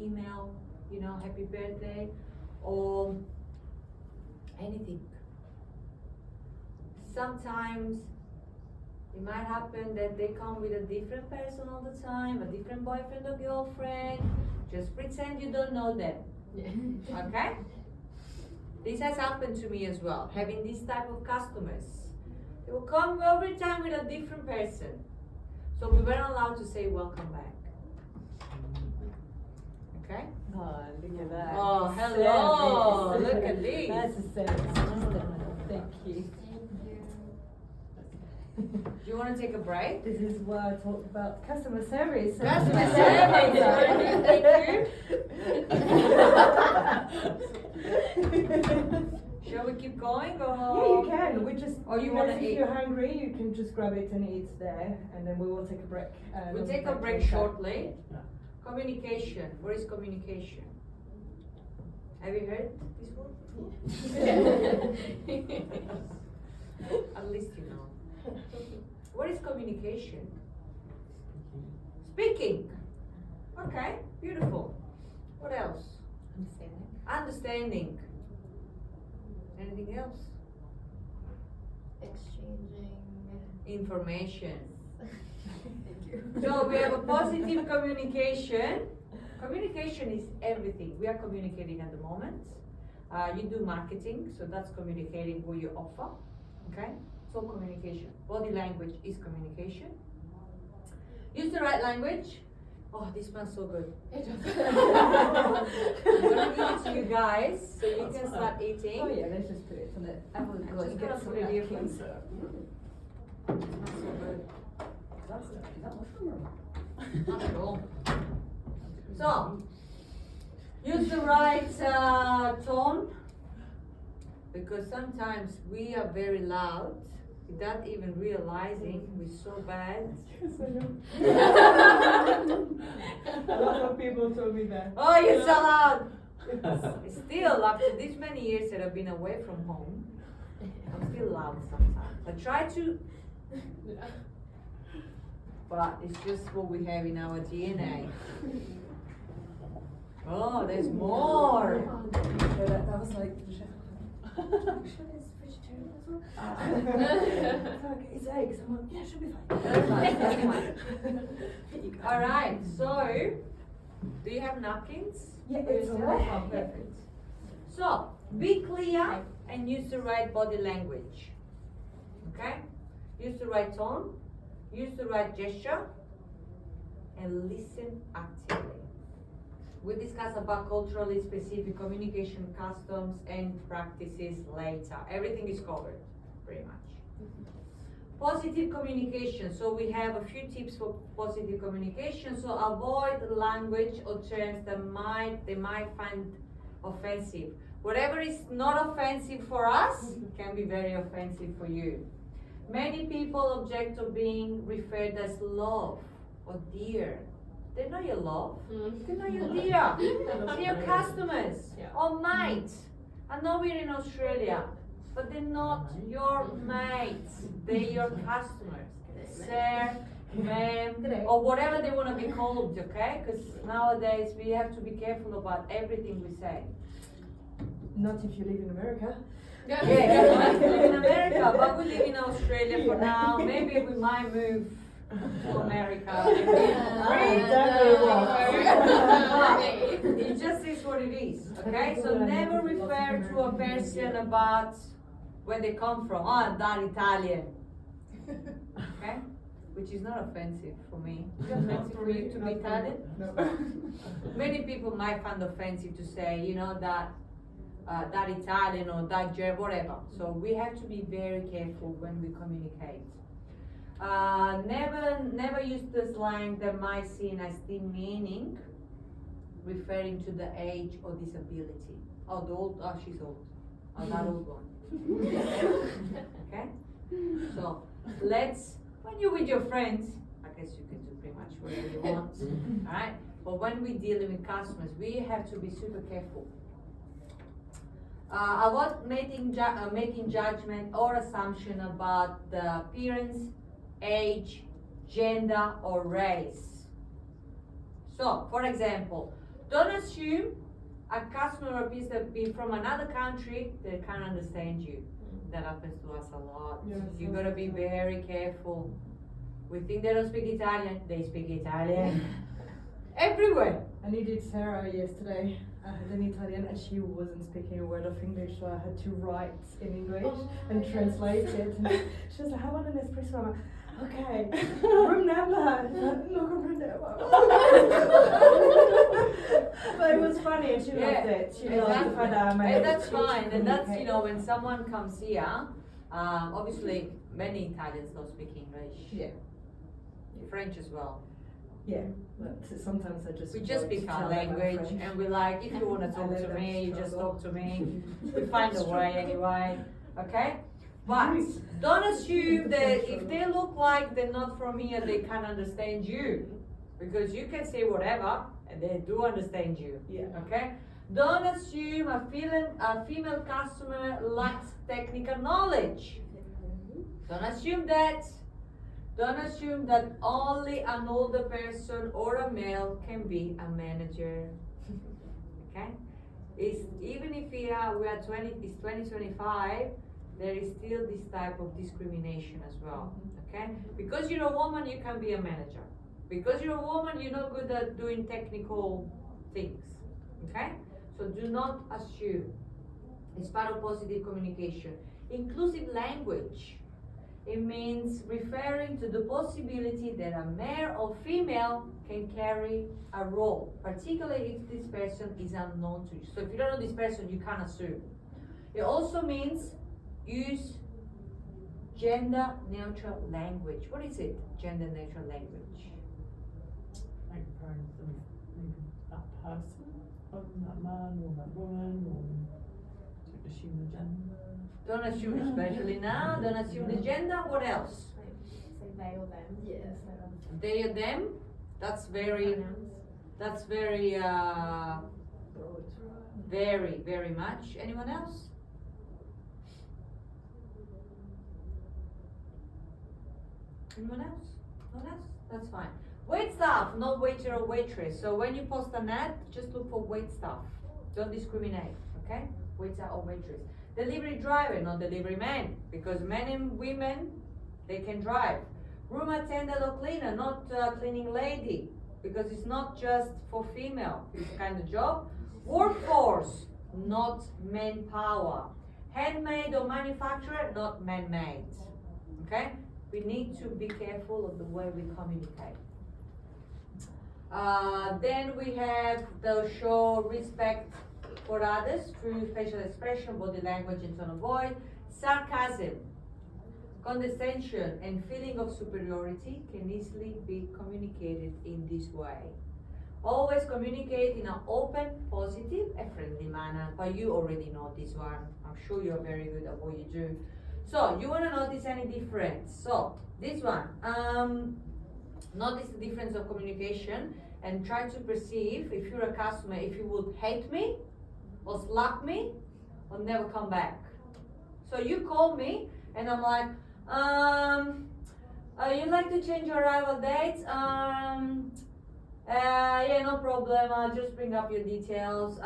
email, happy birthday, or anything. Sometimes it might happen that they come with a different person all the time, a different boyfriend or girlfriend. Just pretend you don't know them. Okay? This has happened to me as well, having this type of customers. They will come every time with a different person. So we weren't allowed to say welcome back. Okay? Oh, look at that. Oh, hello. Service. Look at this. That's a service. Thank you. Do you want to take a break? This is why I talked about customer service. Customer service. Thank you. Shall we keep going or? Yeah, you can. We just. Or you wanna if eat? you're hungry, you can just grab it and eat there, and then we will take a break. We'll take a break shortly. Communication. What is communication? Have you heard this word? At least you know. What is communication? Speaking. Okay, beautiful. What else? Understanding. Anything else? Exchanging. Information. Thank you. So we have a positive communication. Communication is everything. We are communicating at the moment. You do marketing, so that's communicating what you offer. Okay? It's all communication. Body language is communication. Use the right language. Oh, this smells so good. It I'm gonna give it to you guys so you can start eating. Oh yeah, let's just put it on the apple I'm go just and gonna get some put it here for napkins. you. It smells so good. Is that mushroom Not at all. So, use the right tone, because sometimes we are very loud without even realizing we're so bad. A lot of people told me that. Oh, you're so loud! Still, after this many years that I've been away from home, I'm still loud sometimes. I try to, but it's just what we have in our DNA. Oh, there's more! So that was like. It's eggs. I'm like, yeah, should be fine. That's fine, that's fine. Alright, so, do you have napkins? Yeah, For it's yourself? alright. Oh, perfect. So, be clear and use the right body language. Okay? Use the right tone, use the right gesture, and listen actively. We discuss about culturally specific communication customs and practices later. Everything is covered, pretty much. Positive communication. So we have a few tips for positive communication. So avoid language or terms that they might find offensive. Whatever is not offensive for us can be very offensive for you. Many people object to being referred as love or dear. They're not your love. They're not your dear. They're your customers or mate. I know we're in Australia, but they're not your mates. They're your customers. Sir, ma'am, or whatever they want to be called, okay? Because nowadays we have to be careful about everything we say. Not if you live in America. Yeah, we live in America, but we live in Australia for now. Maybe we might move to America. It just is what it is, okay? So never refer to a person about where they come from. Oh, that Italian, okay? Which is not offensive for me. Is it offensive for you to be Italian? No. Many people might find offensive to say, you know, that Italian or that German, whatever. So we have to be very careful when we communicate. Never use the slang that might seem as demeaning, referring to the age or disability. Oh, the old, oh, she's old. Oh, that old one. Okay? So, when you're with your friends, I guess you can do pretty much whatever you want. Alright? But when we're dealing with customers, we have to be super careful. Avoid making judgment or assumption about the appearance, age, gender, or race. So, for example, don't assume a customer appears to be from another country that can't understand you. That happens to us a lot. Yes, You gotta be very careful. We think they don't speak Italian, they speak Italian. Everywhere. I needed Sarah yesterday. I had an Italian and she wasn't speaking a word of English, so I had to write in English and translate it. And she was like, I want an espresso. I'm like, okay, room number. No comprendevo. But it was funny and she loved it. She loved the fact that I managed And that's to fine. And that's, communicate. when someone comes here, obviously many Italians don't speak English. Yeah. French as well. Yeah, but sometimes I just We just want to speak our tell them I'm language French. and we're like, if you want to I talk let to them me, you just struggle. talk to me. We find a way anyway. Okay? But don't assume that if they look like they're not from here, they can't understand you. Because you can say whatever and they do understand you. Yeah. Okay? Don't assume a female customer lacks technical knowledge. Don't assume that. Don't assume that only an older person or a male can be a manager. Okay? Even if we are 2025, there is still this type of discrimination as well. Okay? Because you're a woman, you can be a manager. Because you're a woman, you're not good at doing technical things. Okay? So do not assume. It's part of positive communication. Inclusive language. It means referring to the possibility that a male or female can carry a role, particularly if this person is unknown to you. So if you don't know this person, you can't assume. It also means use gender neutral language. What is it, gender neutral language? Like referring to them as maybe that person, that man or that woman, or don't assume the gender. Don't assume, especially now, don't assume the gender. What else? Like, say they or them. Yeah. Instead of They or them. That's very, pronouns. that's very, very much. Anyone else? Anyone else? No one else? That's fine. Wait staff, not waiter or waitress. So when you post an ad, just look for wait staff. Don't discriminate, okay? Waiter or waitress. Delivery driver, not delivery man, because men and women, they can drive. Room attendant or cleaner, not cleaning lady, because it's not just for female, this kind of job. Workforce, not manpower. Handmade or manufacturer, not man-made, okay? We need to be careful of the way we communicate. Then we have the show respect for others through facial expression, body language, and tone of voice. Sarcasm, condescension, and feeling of superiority can easily be communicated in this way. Always communicate in an open, positive, and friendly manner. But you already know this one. I'm sure you're very good at what you do. So you want to notice any difference? So this one, notice the difference of communication and try to perceive if you're a customer, if you would hate me or slap me or never come back. So you call me and I'm like, you'd like to change your arrival date? Yeah, no problem. I'll just bring up your details.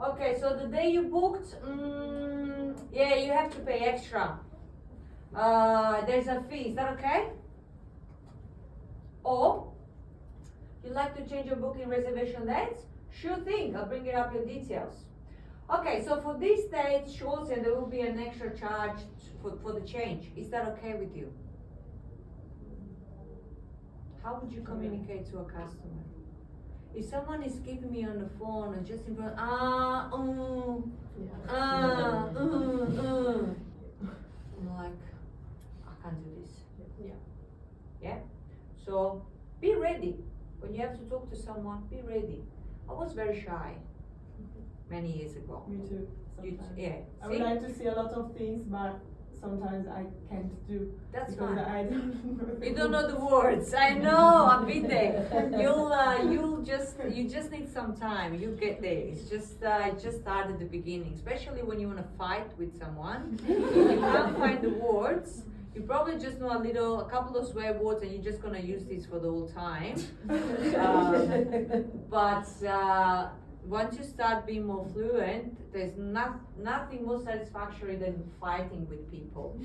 Okay, so the day you booked, yeah, you have to pay extra. There's a fee. Is that okay? Or you'd like to change your booking reservation dates? Sure thing. I'll bring it up your details. Okay, so for these dates, shorten, there will be an extra charge for the change. Is that okay with you? How would you communicate to a customer? If someone is keeping me on the phone and just in front, I'm like, I can't do this. Yeah. Yeah? So be ready. When you have to talk to someone, be ready. I was very shy many years ago. Me too. You, Sometimes. yeah. I would See? like to see a lot of things, but sometimes I can't do That's because fine. I don't know. You don't know the words. I know. I've been there. You just need some time. You get there. It's just it just started at the beginning. Especially when you want to fight with someone, if you can't find the words. You probably just know a couple of swear words, and you're just gonna use these for the whole time. But once you start being more fluent, there's nothing more satisfactory than fighting with people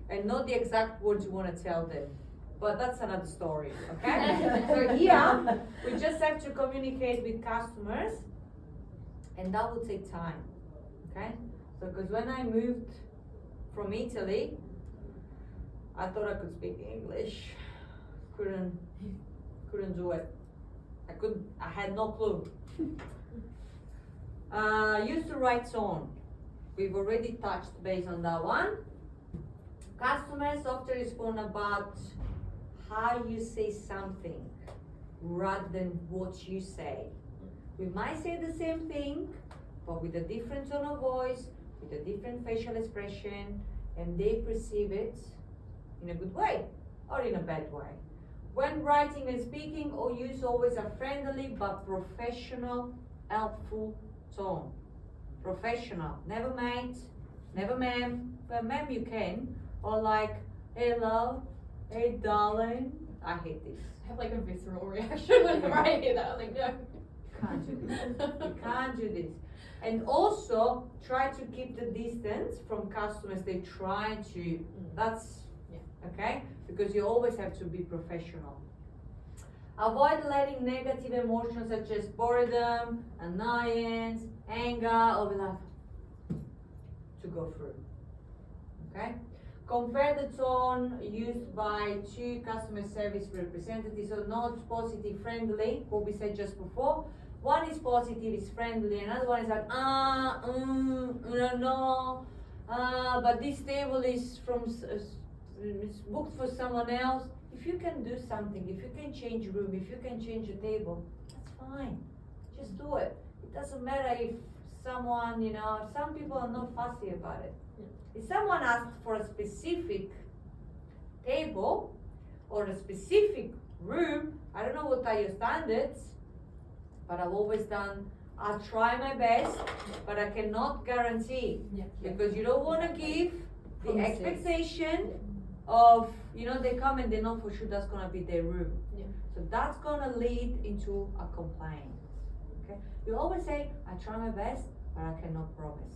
and not the exact words you want to tell them. But that's another story, okay? So here, we just have to communicate with customers, and that will take time, okay? So, because when I moved from Italy, I thought I could speak English. Couldn't do it. I had no clue. Use the right tone. We've already touched base on that one. Customers often respond about how you say something rather than what you say. We might say the same thing, but with a different tone of voice, with a different facial expression, and they perceive it in a good way or in a bad way. When writing and speaking, or use always a friendly but professional, helpful tone. Professional, never mate, never ma'am. Well, ma'am you can, or like, hey love, hey darling. I hate this. I have like a visceral reaction whenever I hear that. I'm like, no. Can't do this. You can't do this. And also try to keep the distance from customers. They try to. That's okay, because you always have to be professional. Avoid letting negative emotions such as boredom, annoyance, anger, or love to go through. Okay? Compare the tone used by two customer service representatives, so not positive, friendly, what we said just before. One is positive, is friendly, another one is like, no, but this table is it's booked for someone else. If you can do something, if you can change room, if you can change the table, that's fine. Just do it. It doesn't matter if someone, some people are not fussy about it. If someone asks for a specific table or a specific room, I don't know what are your standards, but I've always I'll try my best, but I cannot guarantee. Yeah. Because you don't want to give the Promises. expectation of, they come and they know for sure that's going to be their room. Yeah. So that's going to lead into a complaint. Okay? You always say, I try my best, but I cannot promise.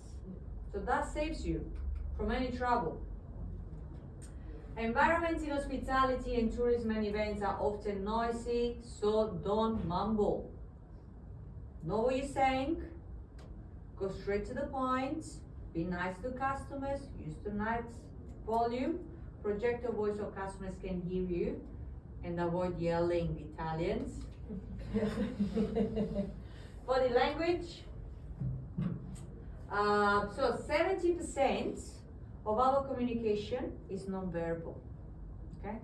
So that saves you from any trouble. Environments in hospitality and tourism and events are often noisy, so don't mumble. Know what you're saying, go straight to the point, be nice to customers, use the nice volume, project your voice so customers can hear you, and avoid yelling Italians. Body language. So 70% of our communication is non-verbal, okay?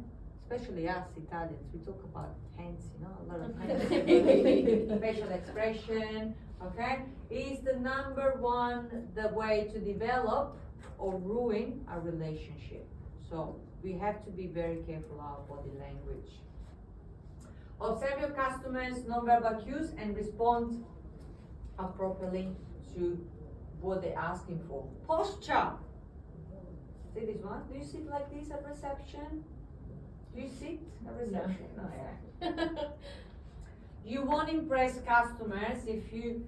Especially us Italians, we talk about hands, a lot of hands. Facial expression, okay? Is the number one the way to develop or ruin a relationship. So we have to be very careful of our body language. Observe your customers' non-verbal cues and respond appropriately to what they're asking for. Posture. See this one? Do you sit like this at reception? Do you sit at reception? No. Yeah. You won't impress customers if you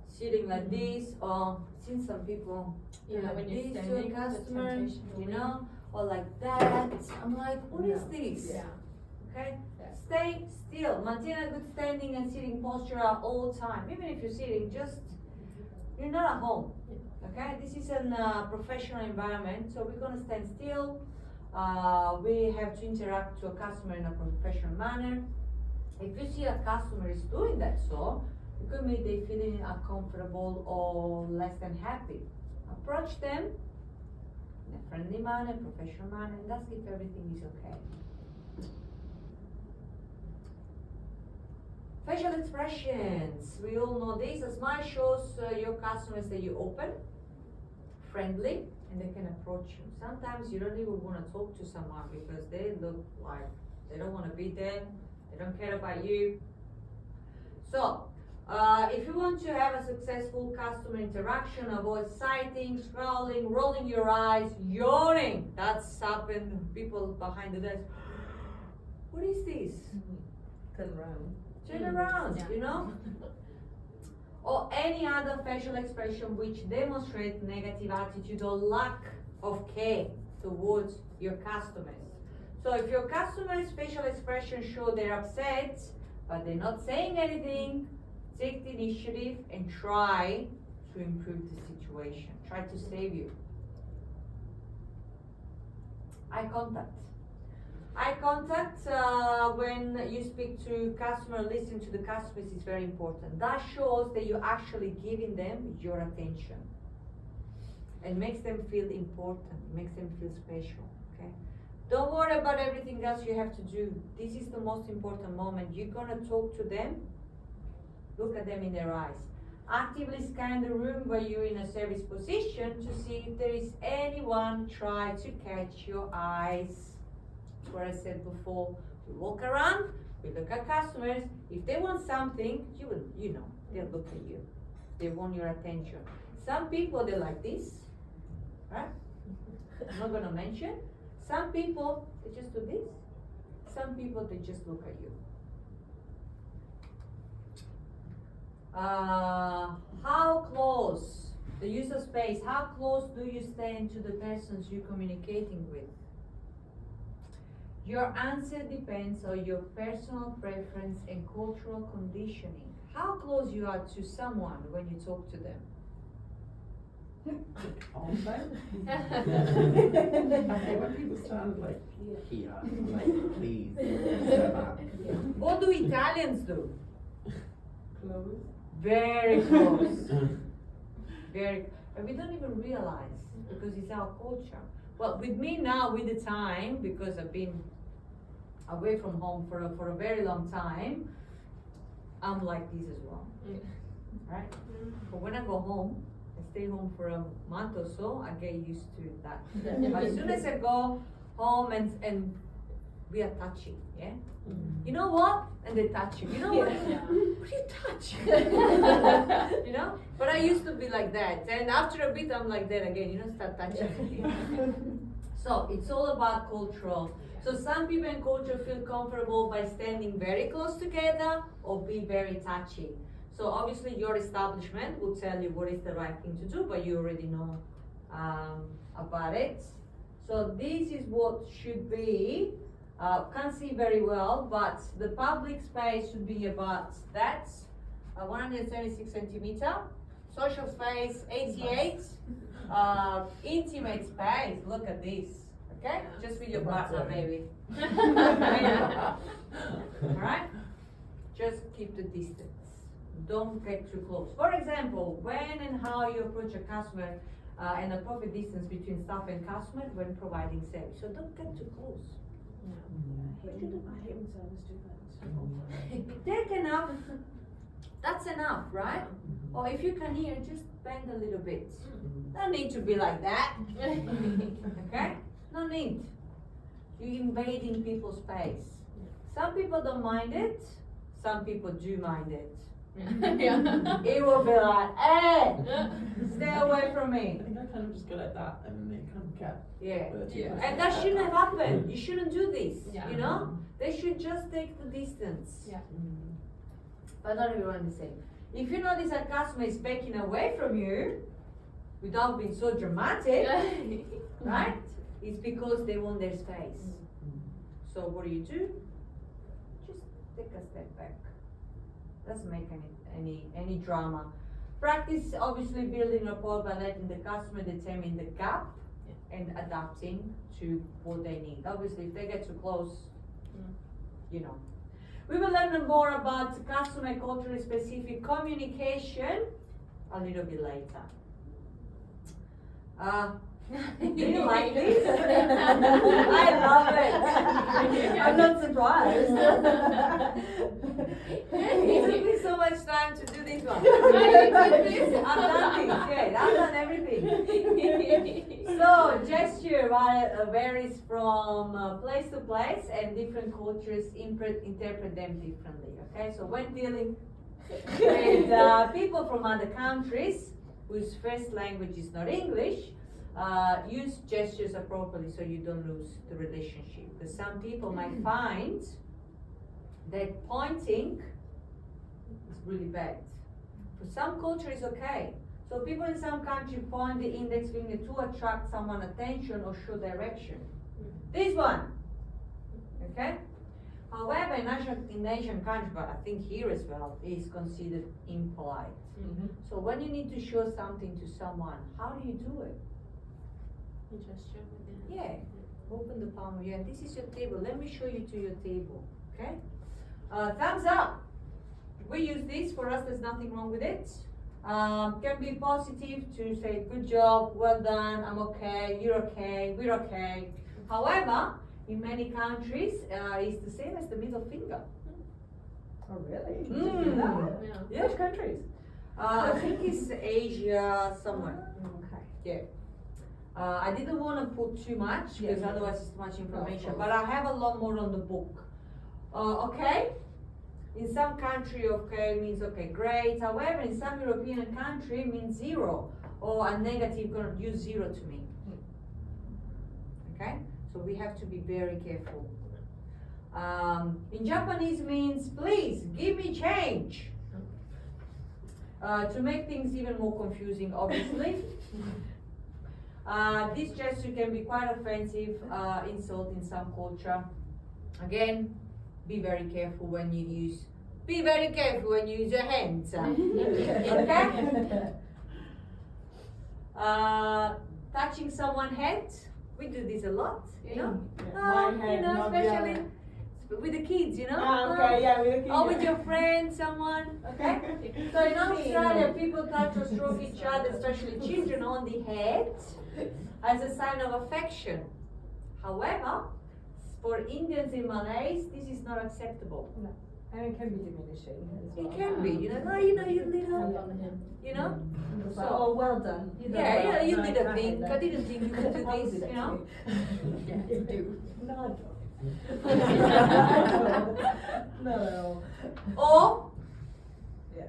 sitting like this, or seen some people Yeah, like when you're this to a standing, the customer, temptation will or like that. I'm like, what is this? Yeah. Okay? Yeah. Stay still, maintain a good standing and sitting posture at all time. Even if you're sitting, you're not at home. Okay, this is a professional environment, so we're gonna stand still. We have to interact to a customer in a professional manner. If you see a customer is doing that, so it could mean they feeling uncomfortable or less than happy. Approach them in a friendly manner, professional manner, and ask if everything is okay. Facial expressions. We all know this. A smile shows your customers that you're open, friendly, and they can approach you. Sometimes you don't even want to talk to someone because they look like they don't want to be there, they don't care about you. So, if you want to have a successful customer interaction, avoid sighting, scrolling, rolling your eyes, yawning. That's happened. People behind the desk. What is this? Turn around. Turn around, Yeah. Or any other facial expression which demonstrates negative attitude or lack of care towards your customers. So if your customers' facial expressions show they're upset, but they're not saying anything, take the initiative and try to improve the situation. Try to save you. Eye contact. Eye contact, when you speak to customer, listen to the customers is very important. That shows that you're actually giving them your attention. It makes them feel important, it makes them feel special, okay? Don't worry about everything else you have to do. This is the most important moment. You're gonna talk to them, look at them in their eyes. Actively scan the room where you're in a service position to see if there is anyone try to catch your eyes. That's what I said before. We walk around, we look at customers. If they want something, they'll look at you. They want your attention. Some people, they're like this, right? I'm not gonna mention. Some people, they just do this. Some people, they just look at you. How close, the use of space, how close do you stand to the persons you're communicating with? Your answer depends on your personal preference and cultural conditioning. How close you are to someone when you talk to them? Calm down. Okay, when people stand like here, I'm like, please, step back. What do Italians do? Close. Very close. Very, and we don't even realize because it's our culture. Well, with me now, with the time, because I've been away from home for a very long time, I'm like this as well. Right? But when I go home, I stay home for a month or so, I get used to that. But as soon as I go home and we are touching, yeah? You know what? And they touch you. You know what? What do you touch? You know? But I used to be like that. And after a bit, I'm like that again. You know, start touching. So it's all about cultural. So some people in culture feel comfortable by standing very close together or be very touchy. So obviously your establishment will tell you what is the right thing to do, but you already know about it. So this is what should be. Can't see very well, but the public space should be about that, 136 centimeter. Social space, 88. Intimate space, look at this. Okay? Just with your partner, maybe. Alright? Just keep the distance. Don't get too close. For example, when and how you approach a customer and a proper distance between staff and customer when providing service. So don't get too close. I hate when service do that. Take enough. That's enough, right? Or if you can hear, just bend a little bit. No need to be like that. Okay? No need. You're invading people's space. Some people don't mind it. Some people do mind it. It will be like, hey, stay away from me. I think I kind of just go like that and they kind of get. Yeah. And that shouldn't have happened. You shouldn't do this. Yeah. You know? They should just take the distance. Yeah. But not everyone is the same. If you notice a customer is backing away from you without being so dramatic, right? It's because they want their space. So what do? Just take a step back. Doesn't make any drama. Practice obviously building rapport by letting the customer determine the gap and adapting to what they need. Obviously, if they get too close, you know. We will learn more about customer culturally specific communication a little bit later. Do you like this? I love it. I'm not surprised. It took me so much time to do this one. I've done this, yeah, I've done everything. So gesture varies from place to place, and different cultures interpret them differently. Okay, so when dealing with people from other countries whose first language is not English, use gestures appropriately so you don't lose the relationship. Because some people might find that pointing is really bad. For some culture it's okay. So people in some countries point the index finger to attract someone's attention or show direction. This one, okay? However, in Asian countries, but I think here as well, is considered impolite. So when you need to show something to someone, how do you do it? Yeah, open the palm. Yeah, this is your table. Let me show you to your table. Okay. Thumbs up. We use this. For us, there's nothing wrong with it. Can be positive to say good job, well done, I'm okay, you're okay, we're okay. However, in many countries, it's the same as the middle finger. Oh, really? Yeah. Which countries? I think it's Asia somewhere. Okay. Yeah. I didn't want to put too much because Yeah. otherwise it's too much information, course. but I have a lot more on the book. Okay? In some country, okay means okay, great. However, in some European country, it means zero, or a negative gonna use zero to me. Okay? So we have to be very careful. In Japanese means please give me change. To make things even more confusing, obviously. This gesture can be quite offensive, insult in some culture. Again, be very careful when you use your hands. Okay? Touching someone's head, we do this a lot, you know. My head, You know, not the especially other. with the kids, you know. Okay, yeah, with the kids. Or with your friend, someone. Okay. So in Australia, people touch or stroke each other, especially children, on the head, as a sign of affection. However, for Indians and Malays, this is not acceptable. And it can be diminishing as well. It can be, you know, no, you little, you know. It's like, So- oh, well done. You done Yeah, well. you No, did I a can't thing. do I that. didn't think you could do I'll this, do that you know. too. Yeah, you do. No, I don't. No. Or Yeah.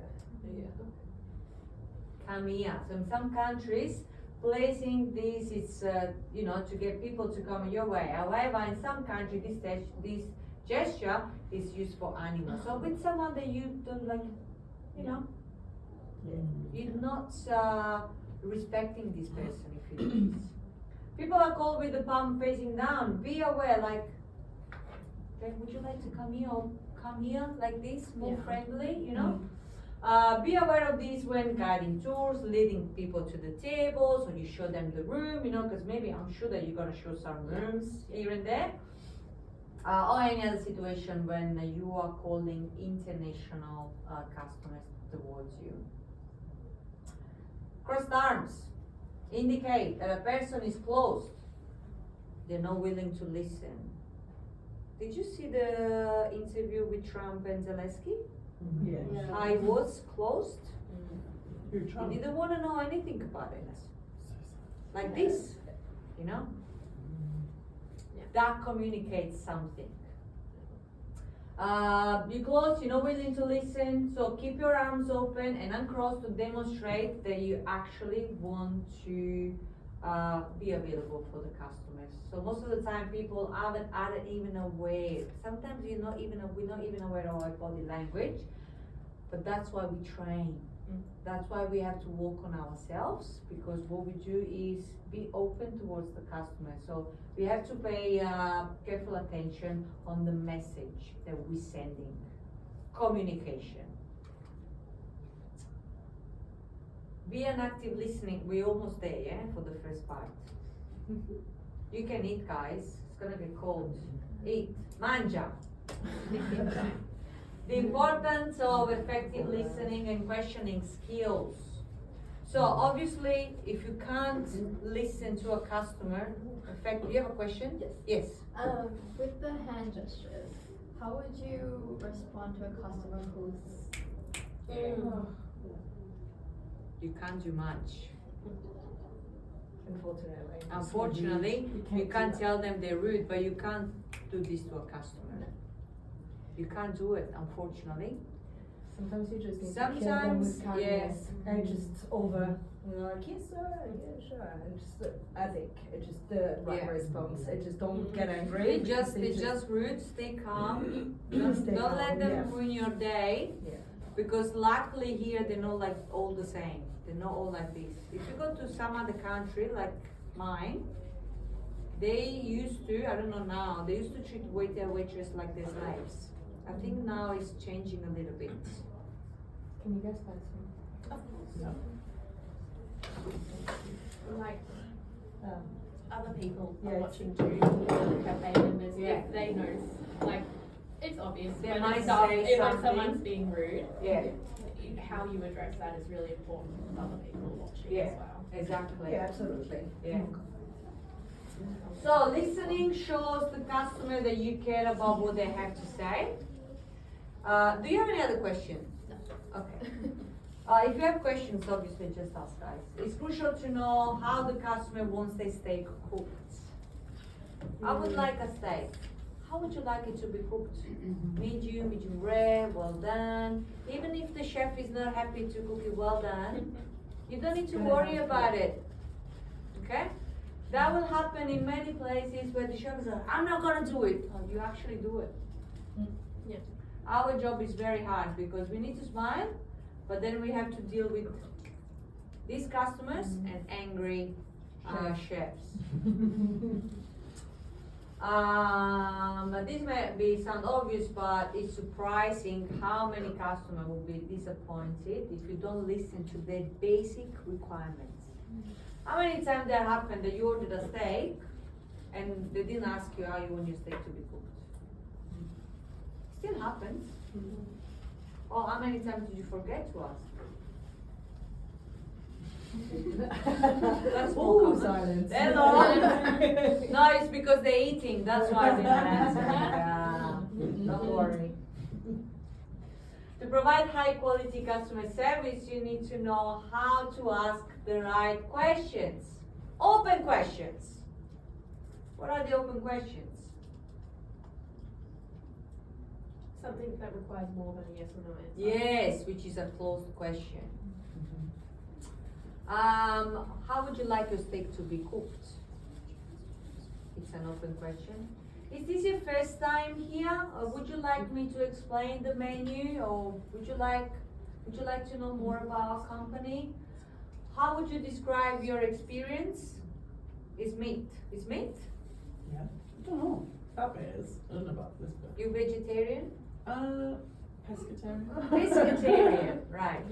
come here. So in some countries, placing this is, you know, to get people to come your way. However, in some countries, this gesture is used for animals. So with someone that you don't like, you know, you're not respecting this person if you do this. People are called with the palm facing down. Be aware, like, would you like to come here or come here like this, more Yeah. friendly, you know? Be aware of this when guiding tours, leading people to the tables, or you show them the room, you know, because maybe I'm sure that you're gonna show some rooms here and there. Or any other situation when you are calling international customers towards you. Crossed arms indicate that a person is closed. They're not willing to listen. Did you see the interview with Trump and Zelensky? Yeah. I was closed. Who, He Trump? didn't want to know anything about it. Like this, you know? Yeah. That communicates something. You close, you're not willing to listen, so keep your arms open and uncross to demonstrate that you actually want to be available for the customers. So most of the time people aren't even aware. Sometimes we're not even aware of our body language, but that's why we train. That's why we have to work on ourselves, because what we do is be open towards the customer. So we have to pay careful attention on the message that we're sending. Communication. Be an active listening. We're almost there, yeah, for the first part. You can eat, guys. It's gonna get cold. Eat. Manja. The importance of effective listening and questioning skills. So obviously, if you can't listen to a customer, you have a question? Yes. Yes. With the hand gestures, how would you respond to a customer who's You can't do much. Unfortunately. Unfortunately, You you can't can't do that. tell them they're rude, but you can't do this to a customer. You can't do it, unfortunately. Sometimes you just need to kill them Sometimes, with kindness yes. and just over, you know, like, yes sir, yeah sure, and just, I think, it's just the right Yeah. response, it just don't get angry. It's just rude, stay calm. Don't Stay don't calm, let them yeah. ruin your day. Yeah. Because luckily here they're not like all the same. They're not all like this. If you go to some other country like mine, they used to, I don't know now, they used to treat waiter and waitress like their slaves. I think now it's changing a little bit. Can you guys find some? No. Like other people Yeah, are it's- watching too, the cafe members, Yeah. if they notice, like, it's obvious They when might it's not, say if like something. someone's being rude, Yeah, how you address that is really important with other people watching Yeah. as well. exactly. Yeah, absolutely. Yeah. So listening shows the customer that you care about what they have to say. Do you have any other questions? No. Okay. If you have questions, obviously just ask, guys. It's crucial to know how the customer wants their steak cooked. I would like a steak. How would you like it to be cooked? Medium, medium rare, well done. Even if the chef is not happy to cook it well done, you don't need to worry about it. Okay? That will happen in many places where the chef is like, I'm not gonna do it. Oh, you actually do it. Yeah. Our job is very hard because we need to smile, but then we have to deal with these customers and angry chefs. This may sound obvious, but it's surprising how many customers will be disappointed if you don't listen to their basic requirements. How many times that happened that you ordered a steak and they didn't ask you how you want your steak to be cooked? Still happens. Or how many times did you forget to ask? That's more Ooh, common. silence. Hello. No, it's because they're eating. That's why they're not answering. Don't worry. To provide high quality customer service, you need to know how to ask the right questions. Open questions. What are the open questions? Something that requires more than a yes or no answer. Yes, which is a closed question. How would you like your steak to be cooked? It's an open question. Is this your first time here, or would you like me to explain the menu, or would you like to know more about our company? How would you describe your experience? Is meat? Is meat? Yeah. I don't know. That bit is. I don't know about this bit. You vegetarian? Pescatarian. Pescatarian, right.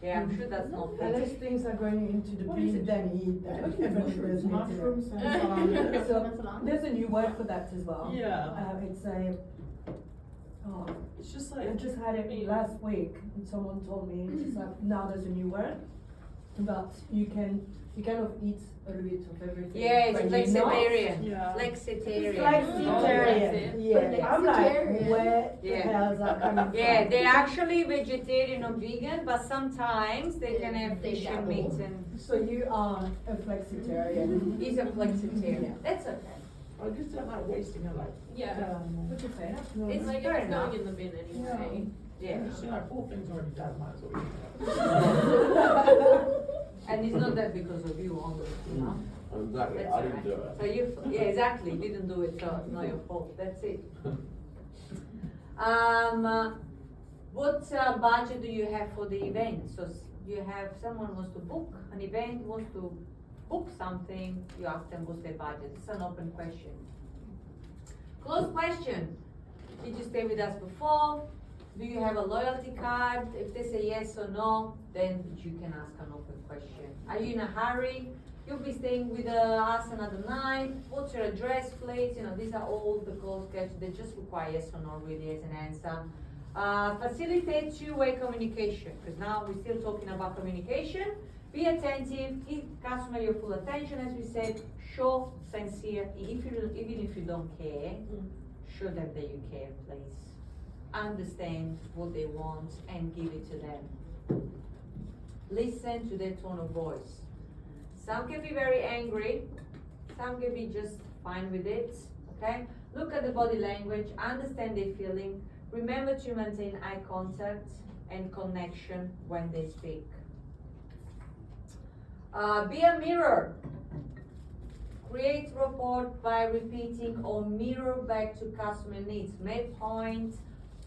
Yeah, I'm sure that's not Unless vegetarian. things are going into the What is bin, it? then eat them. What is it? Mushrooms and salami. So there's a new word for that as well. Yeah. It's a. Oh, It's just I like. just had it last week, and someone told me it's just like now there's a new word, but you kind of eat a little bit of everything. Yeah, it's but you're not. flexitarian. Yeah. Flexitarian. Flexitarian. Yeah, I'm like, Flexitarian. where the Yeah. hell is that coming from? Yeah, they're actually vegetarian or vegan, but sometimes they can have They fish and dabble. meat, and So you are a flexitarian. he's a flexitarian. Yeah. That's okay. I just don't like wasting a life. Yeah. Which is fair. No, It's Like fair if it's enough. going in the bin anyway. Yeah. Just like poor things already dead, might as well eat it. And it's not that because of you only, you know? Exactly, That's I didn't do alright. it. So yeah, exactly, you didn't do it, so it's not your fault, that's it. What budget do you have for the event? So you have someone wants to book an event, wants to book something, you ask them what's their budget. It's an open question. Closed question. Did you stay with us before? Do you have a loyalty card? If they say yes or no, then you can ask an open question. Are you in a hurry? You'll be staying with us another night. What's your address, please? You know, these are all the closed questions. They just require yes or no really as an answer. Facilitate two-way communication, because now we're still talking about communication. Be attentive, give customer your full attention, as we said. Show sincere, even if you don't care, show them that you care, please. Understand what they want and give it to them. Listen to their tone of voice. Some can be very angry, some can be just fine with it, okay? Look at the body language, understand their feeling. Remember to maintain eye contact and connection when they speak. Be a mirror. Create rapport by repeating or mirror back to customer needs. Make points,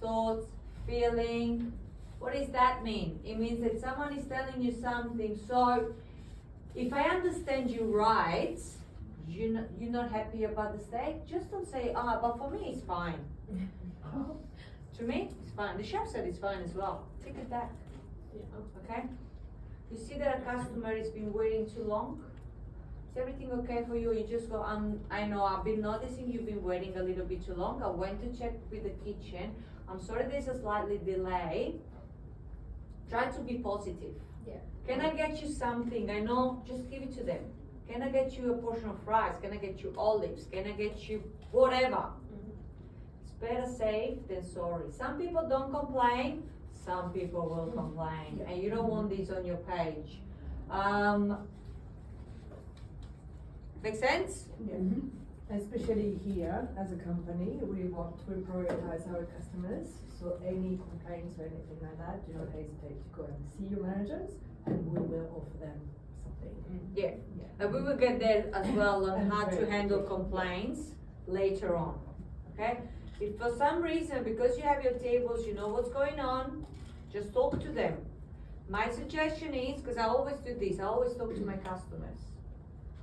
thoughts, feeling. What does that mean? It means that someone is telling you something. So if I understand you right, you're not happy about the steak, just don't say, but for me it's fine. To me, it's fine. The chef said it's fine as well. Take it back, Yeah. okay? You see that a customer has been waiting too long? Is everything okay for you? You just go, I know, I've been noticing you've been waiting a little bit too long. I went to check with the kitchen. I'm sorry there's a slightly delay. Try to be positive. Yeah. Can I get you something? I know, just give it to them. Can I get you a portion of fries? Can I get you olives? Can I get you whatever? It's better safe than sorry. Some people don't complain, some people will complain, and you don't want this on your page. Make sense? Yeah. Especially here, as a company, we prioritize our customers. So any complaints or anything like that, do not hesitate to go and see your managers, and we will offer them something. Yeah. Yeah. We will get there as well on And how to very handle quick. complaints later on. Okay? If for some reason, because you have your tables, you know what's going on, just talk to them. My suggestion is, because I always do this, I always talk to my customers.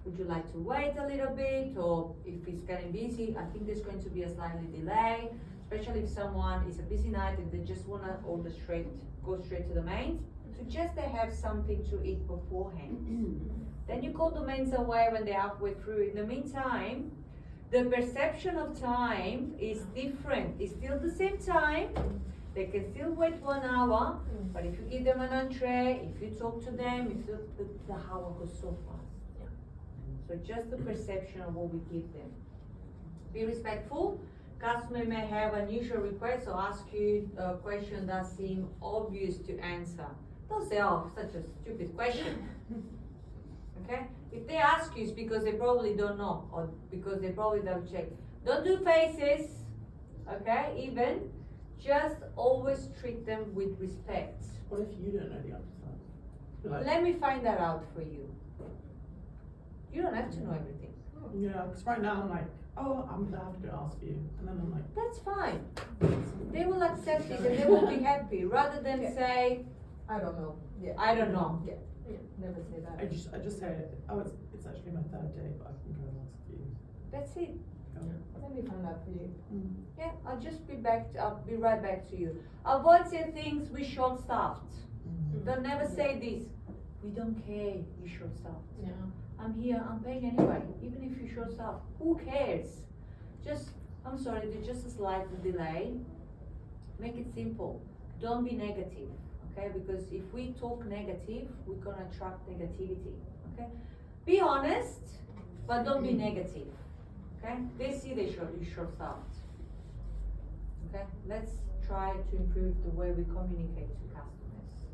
Would you like to wait a little bit, or if it's getting busy, I think there's going to be a slightly delay, especially if someone is a busy night and they just wanna go straight to the mains. Suggest they have something to eat beforehand. Then you call the mains away when they're halfway through. In the meantime, the perception of time is different. It's still the same time. They can still wait 1 hour, but if you give them an entree, if you talk to them, the hour goes so fast. Yeah. So just the perception of what we give them. Be respectful. Customer may have unusual requests or ask you a question that seems obvious to answer. Don't say, oh, such a stupid question. Okay? If they ask you, it's because they probably don't know or because they probably don't check. Don't do faces, okay? Even, just always treat them with respect. What if you don't know the answer? Like, Let me find that out for you. You don't have to know everything. yeah, because right now I'm like, oh, I'm gonna have to go ask you, and then I'm like, That's fine. They will accept it and they will be happy rather than Yeah. say, I don't know. Yeah. I don't know. Yeah. Never say that. I just say, oh, it's actually my 3rd day, but I can go and ask you. That's it. Let me find out for you. Yeah, I'll be right back to you. Avoid saying things we short-staffed. Don't never say this. We don't care, you short-staffed. Yeah. I'm here, I'm paying anyway, even if you short-staffed. Who cares? Just, I'm sorry, there's just a slight delay. Make it simple. Don't be negative, okay? Because if we talk negative, we're gonna attract negativity, okay? Be honest, but don't be negative, okay? They see you short-staffed. Okay, let's try to improve the way we communicate to customers.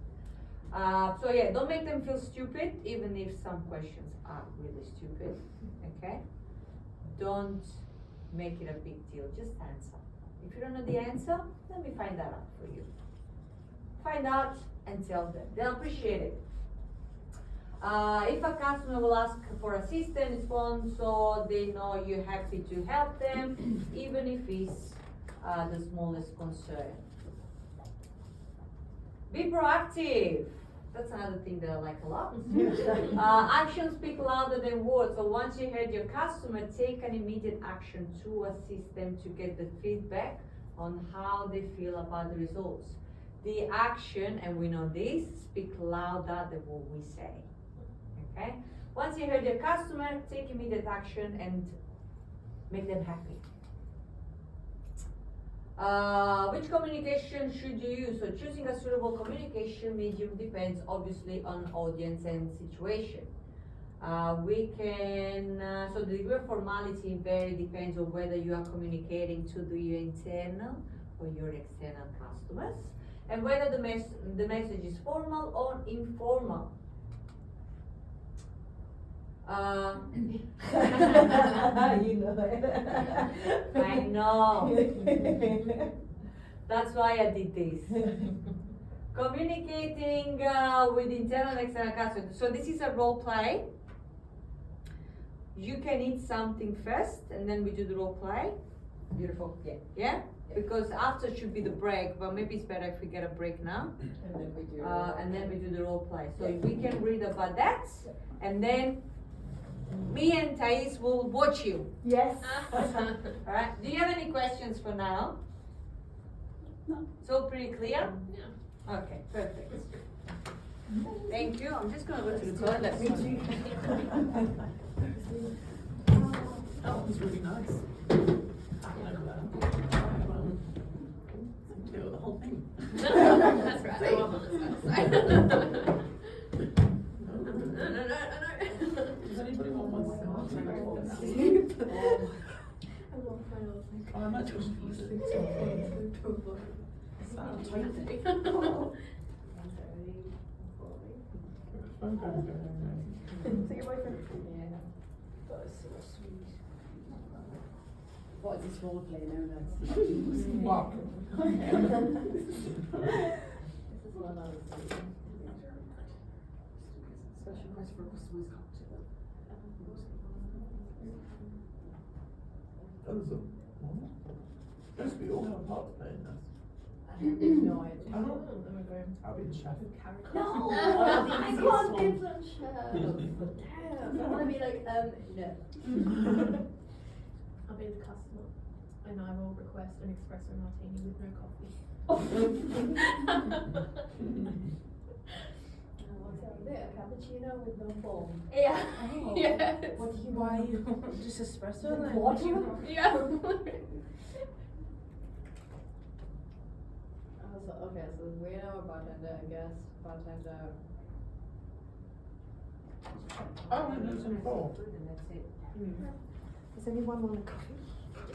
So yeah, don't make them feel stupid, even if some questions are really stupid, okay? Don't make it a big deal, just answer. If you don't know the answer, let me find that out for you. Find out and tell them, they'll appreciate it. If a customer will ask for assistance, so they know you're happy to help them, even if it's the smallest concern. Be proactive. That's another thing that I like a lot. Actions speak louder than words. So once you heard your customer, take an immediate action to assist them to get the feedback on how they feel about the results. The action, and we know this, speak louder than what we say. Okay? Once you heard your customer, take immediate action and make them happy. Which communication should you use? So choosing a suitable communication medium depends obviously on audience and situation. So the degree of formality vary depends on whether you are communicating to your internal or your external customers, and whether the message is formal or informal. You know it. I know. That's why I did this. Communicating with internal and external customers. So this is a role play. You can eat something first, and then we do the role play. Beautiful. Yeah. Yeah? Because after should be the break, but maybe it's better if we get a break now. And then we do. And then we do the role play. So we can read about that, and then me and Thais will watch you. Yes. Alright? Do you have any questions for now? No. It's all pretty clear? Yeah. Okay, perfect. Thank you. I'm just gonna go to the toilet. Me too. That was really nice. Do the whole thing. That's right. I want this side. No. Does anybody want one? Oh, I'm not confused. Sounds like So your boyfriend? Yeah. That was so sweet. What is this role play now, lads? Walk. Special request for a customized cocktail. Yes, we all have a part to play in this. No, I I don't. I'll be the chef. No, I can't give them chef. Damn. I want to be like, no. I'll be the customer. And I will request an espresso martini with no coffee. What's out there? Cappuccino with no foam. Yeah. Oh. Yes. What do you why just espresso then? Water? Yeah. So, okay, so we know a bartender, I guess, bartender. Oh, no, that's only 4. And that's it. Does anyone want a coffee? I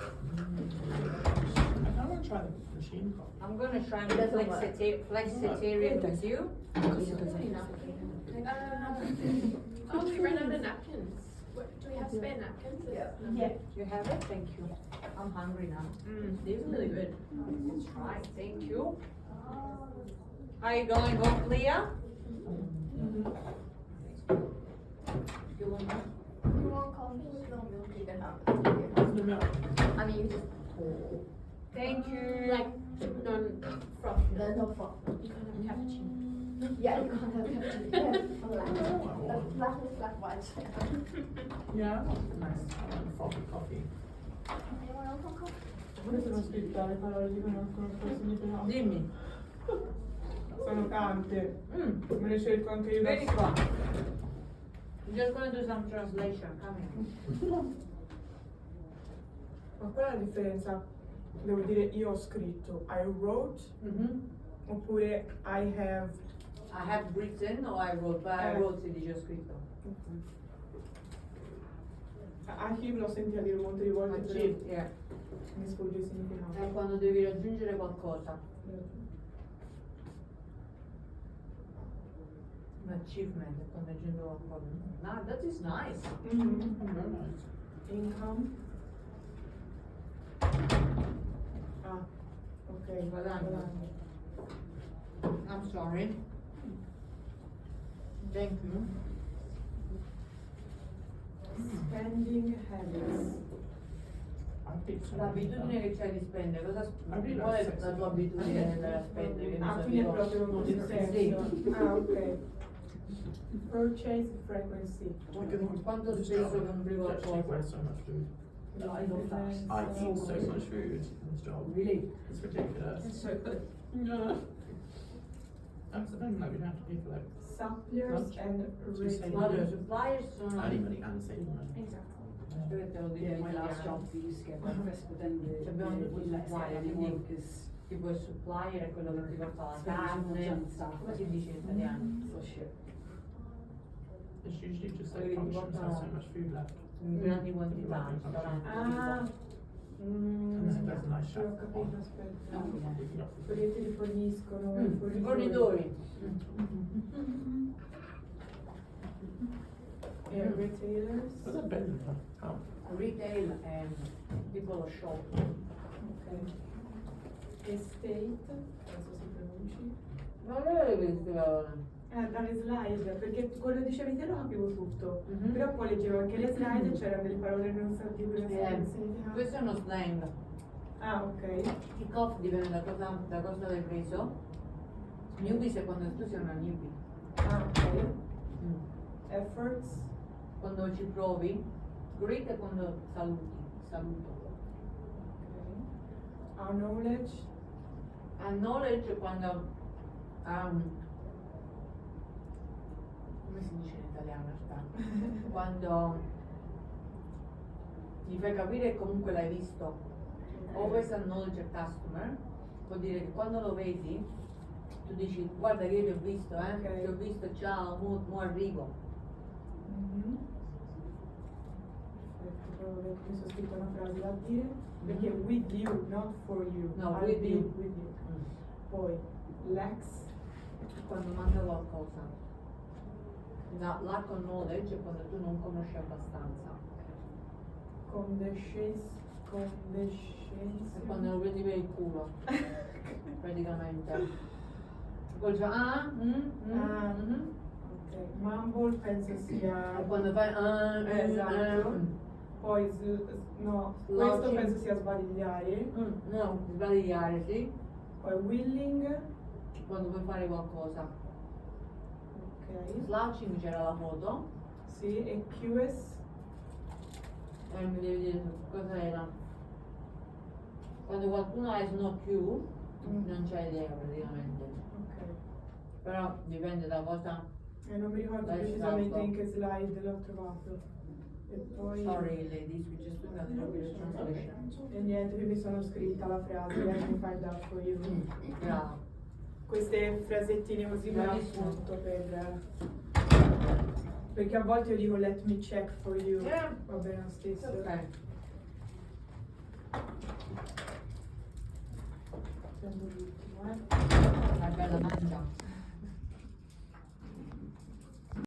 want to try the machine coffee. I'm gonna try and Doesn't work. flexitarian with you. Oh, we ran out of napkins. What, do we have spare napkins? Yeah. No. Yeah. You have it? Thank you. I'm hungry now. These are really good. Let's try. Thank you. How you going, go Leah? You want that? You want coffee with no milk? You can have it. No milk. I mean, you just Thank you. Like non-froth. there's no froth. You can't have cappuccino. Yeah, you can't have cappuccino. That's black is black white. Yeah, nice. I want frothy coffee. Anyone else want coffee? Queste sono scritte le parole che conoscono il significato. Dimmi. Sono tante. Mm. Me le cerco anche io da Vieni qua. I'm just gonna do some translation. Come here. Ma qual è la differenza? Devo dire io ho scritto I wrote oppure I have. I have written or I wrote, but I wrote se dice ho scritto. Achieve l'ho sentita dire un monte di volte, però Achieve, yeah. mi sfugge il significato. È quando devi raggiungere qualcosa. Un achievement, è quando raggiungo qualcosa. Nah, that is nice. Mhm. Very nice. Income. Ah, ok, Guadagno. I'm sorry. Thank you. Spending habits. I picked some. L'abitudine che c'hai di spendere, cosa Ma lì qual è la la tua abitudine di andare a spendere? Che ne Ah, so quindi è io? proprio in questo Sì. senso. Ah, ok. Purchase frequency. Quanto spesso compri Actually, qualcosa? wear so much food. I love that. I eat so much food in this job. Really? It's ridiculous. It's so good. Yeah. That's the thing, like, we don't have to pay for like Suppliers and Allora, retailers. suppliers sono... early money and saving money. Aspetta che te lo dico Yeah, in my last italiano. job we used to get breakfast, but then the Abbiamo detto we let supplier, anymore quindi because tipo il supplier è quello che ti porta la Spend too much carne. on stuff. Come si dice in italiano? so shit. It's usually just Quelli like che ti functions have so portano much food left. in grandi quantità, ristoranti. Ah, And then there's a nice sì, ho chef capito, on. aspetta. Oh, yeah. Picking up the Quelli che ti forniscono, I fornitori. E retailers. What's that bed? Oh. Retail è tipo lo shop. Ok. Estate, penso si pronunci. Ma non l'hai visto? Dalle slide, perché quello che dicevi te lo capivo tutto. Mhm. Però poi leggevo anche le slide e c'erano delle parole che non sapevo di cui non significava. Questo è uno slang. Ah, ok. Kick off dipende da cosa l'hai preso. Newbies è quando tu sei una newbie. Ah, ok. Efforts. Quando ci provi. Greet è quando saluti. Saluto. Ok. Our knowledge. And knowledge è quando come si dice in italiano? Aspetta. Quando gli fai capire che comunque l'hai visto. Always acknowledge a customer vuol dire che quando lo vedi tu dici guarda che io ti ho visto, Ok. ti ho visto, ciao, mo arrivo. Mhm. Perfetto, proprio mi sono scritto una frase da dire. Perché with you, not for you. No, I'll with be you. with you. Poi, lax. Quando manca qualcosa. Lack of knowledge è quando tu non conosci abbastanza. Condescenza. È quando lo prendi per il culo. Praticamente. Poi già Ok, mumble penso sia. E quando fai Esatto. Poi no, questo Slotching. penso sia sbadigliare. no, sbagliare, sì. Poi willing. Quando vuoi fare qualcosa. Ok. Slouching c'era la foto. Sì, e QS. E mi devi dire cosa era. Quando qualcuno ha no più, non c'è idea praticamente. Ok. Però dipende da cosa. Non mi ricordo Dai, precisamente salvo. in che slide l'ho trovato. E poi... Sorry ladies, we just look at the translation. E niente, qui mi sono scritta la frase, let me find out for you. Yeah. Queste frasettine così me le Bravissimo. appunto perché a volte io dico let me check for you. Yeah. Va bene lo stesso. Ok. Prendo l'ultimo, Una bella mangia.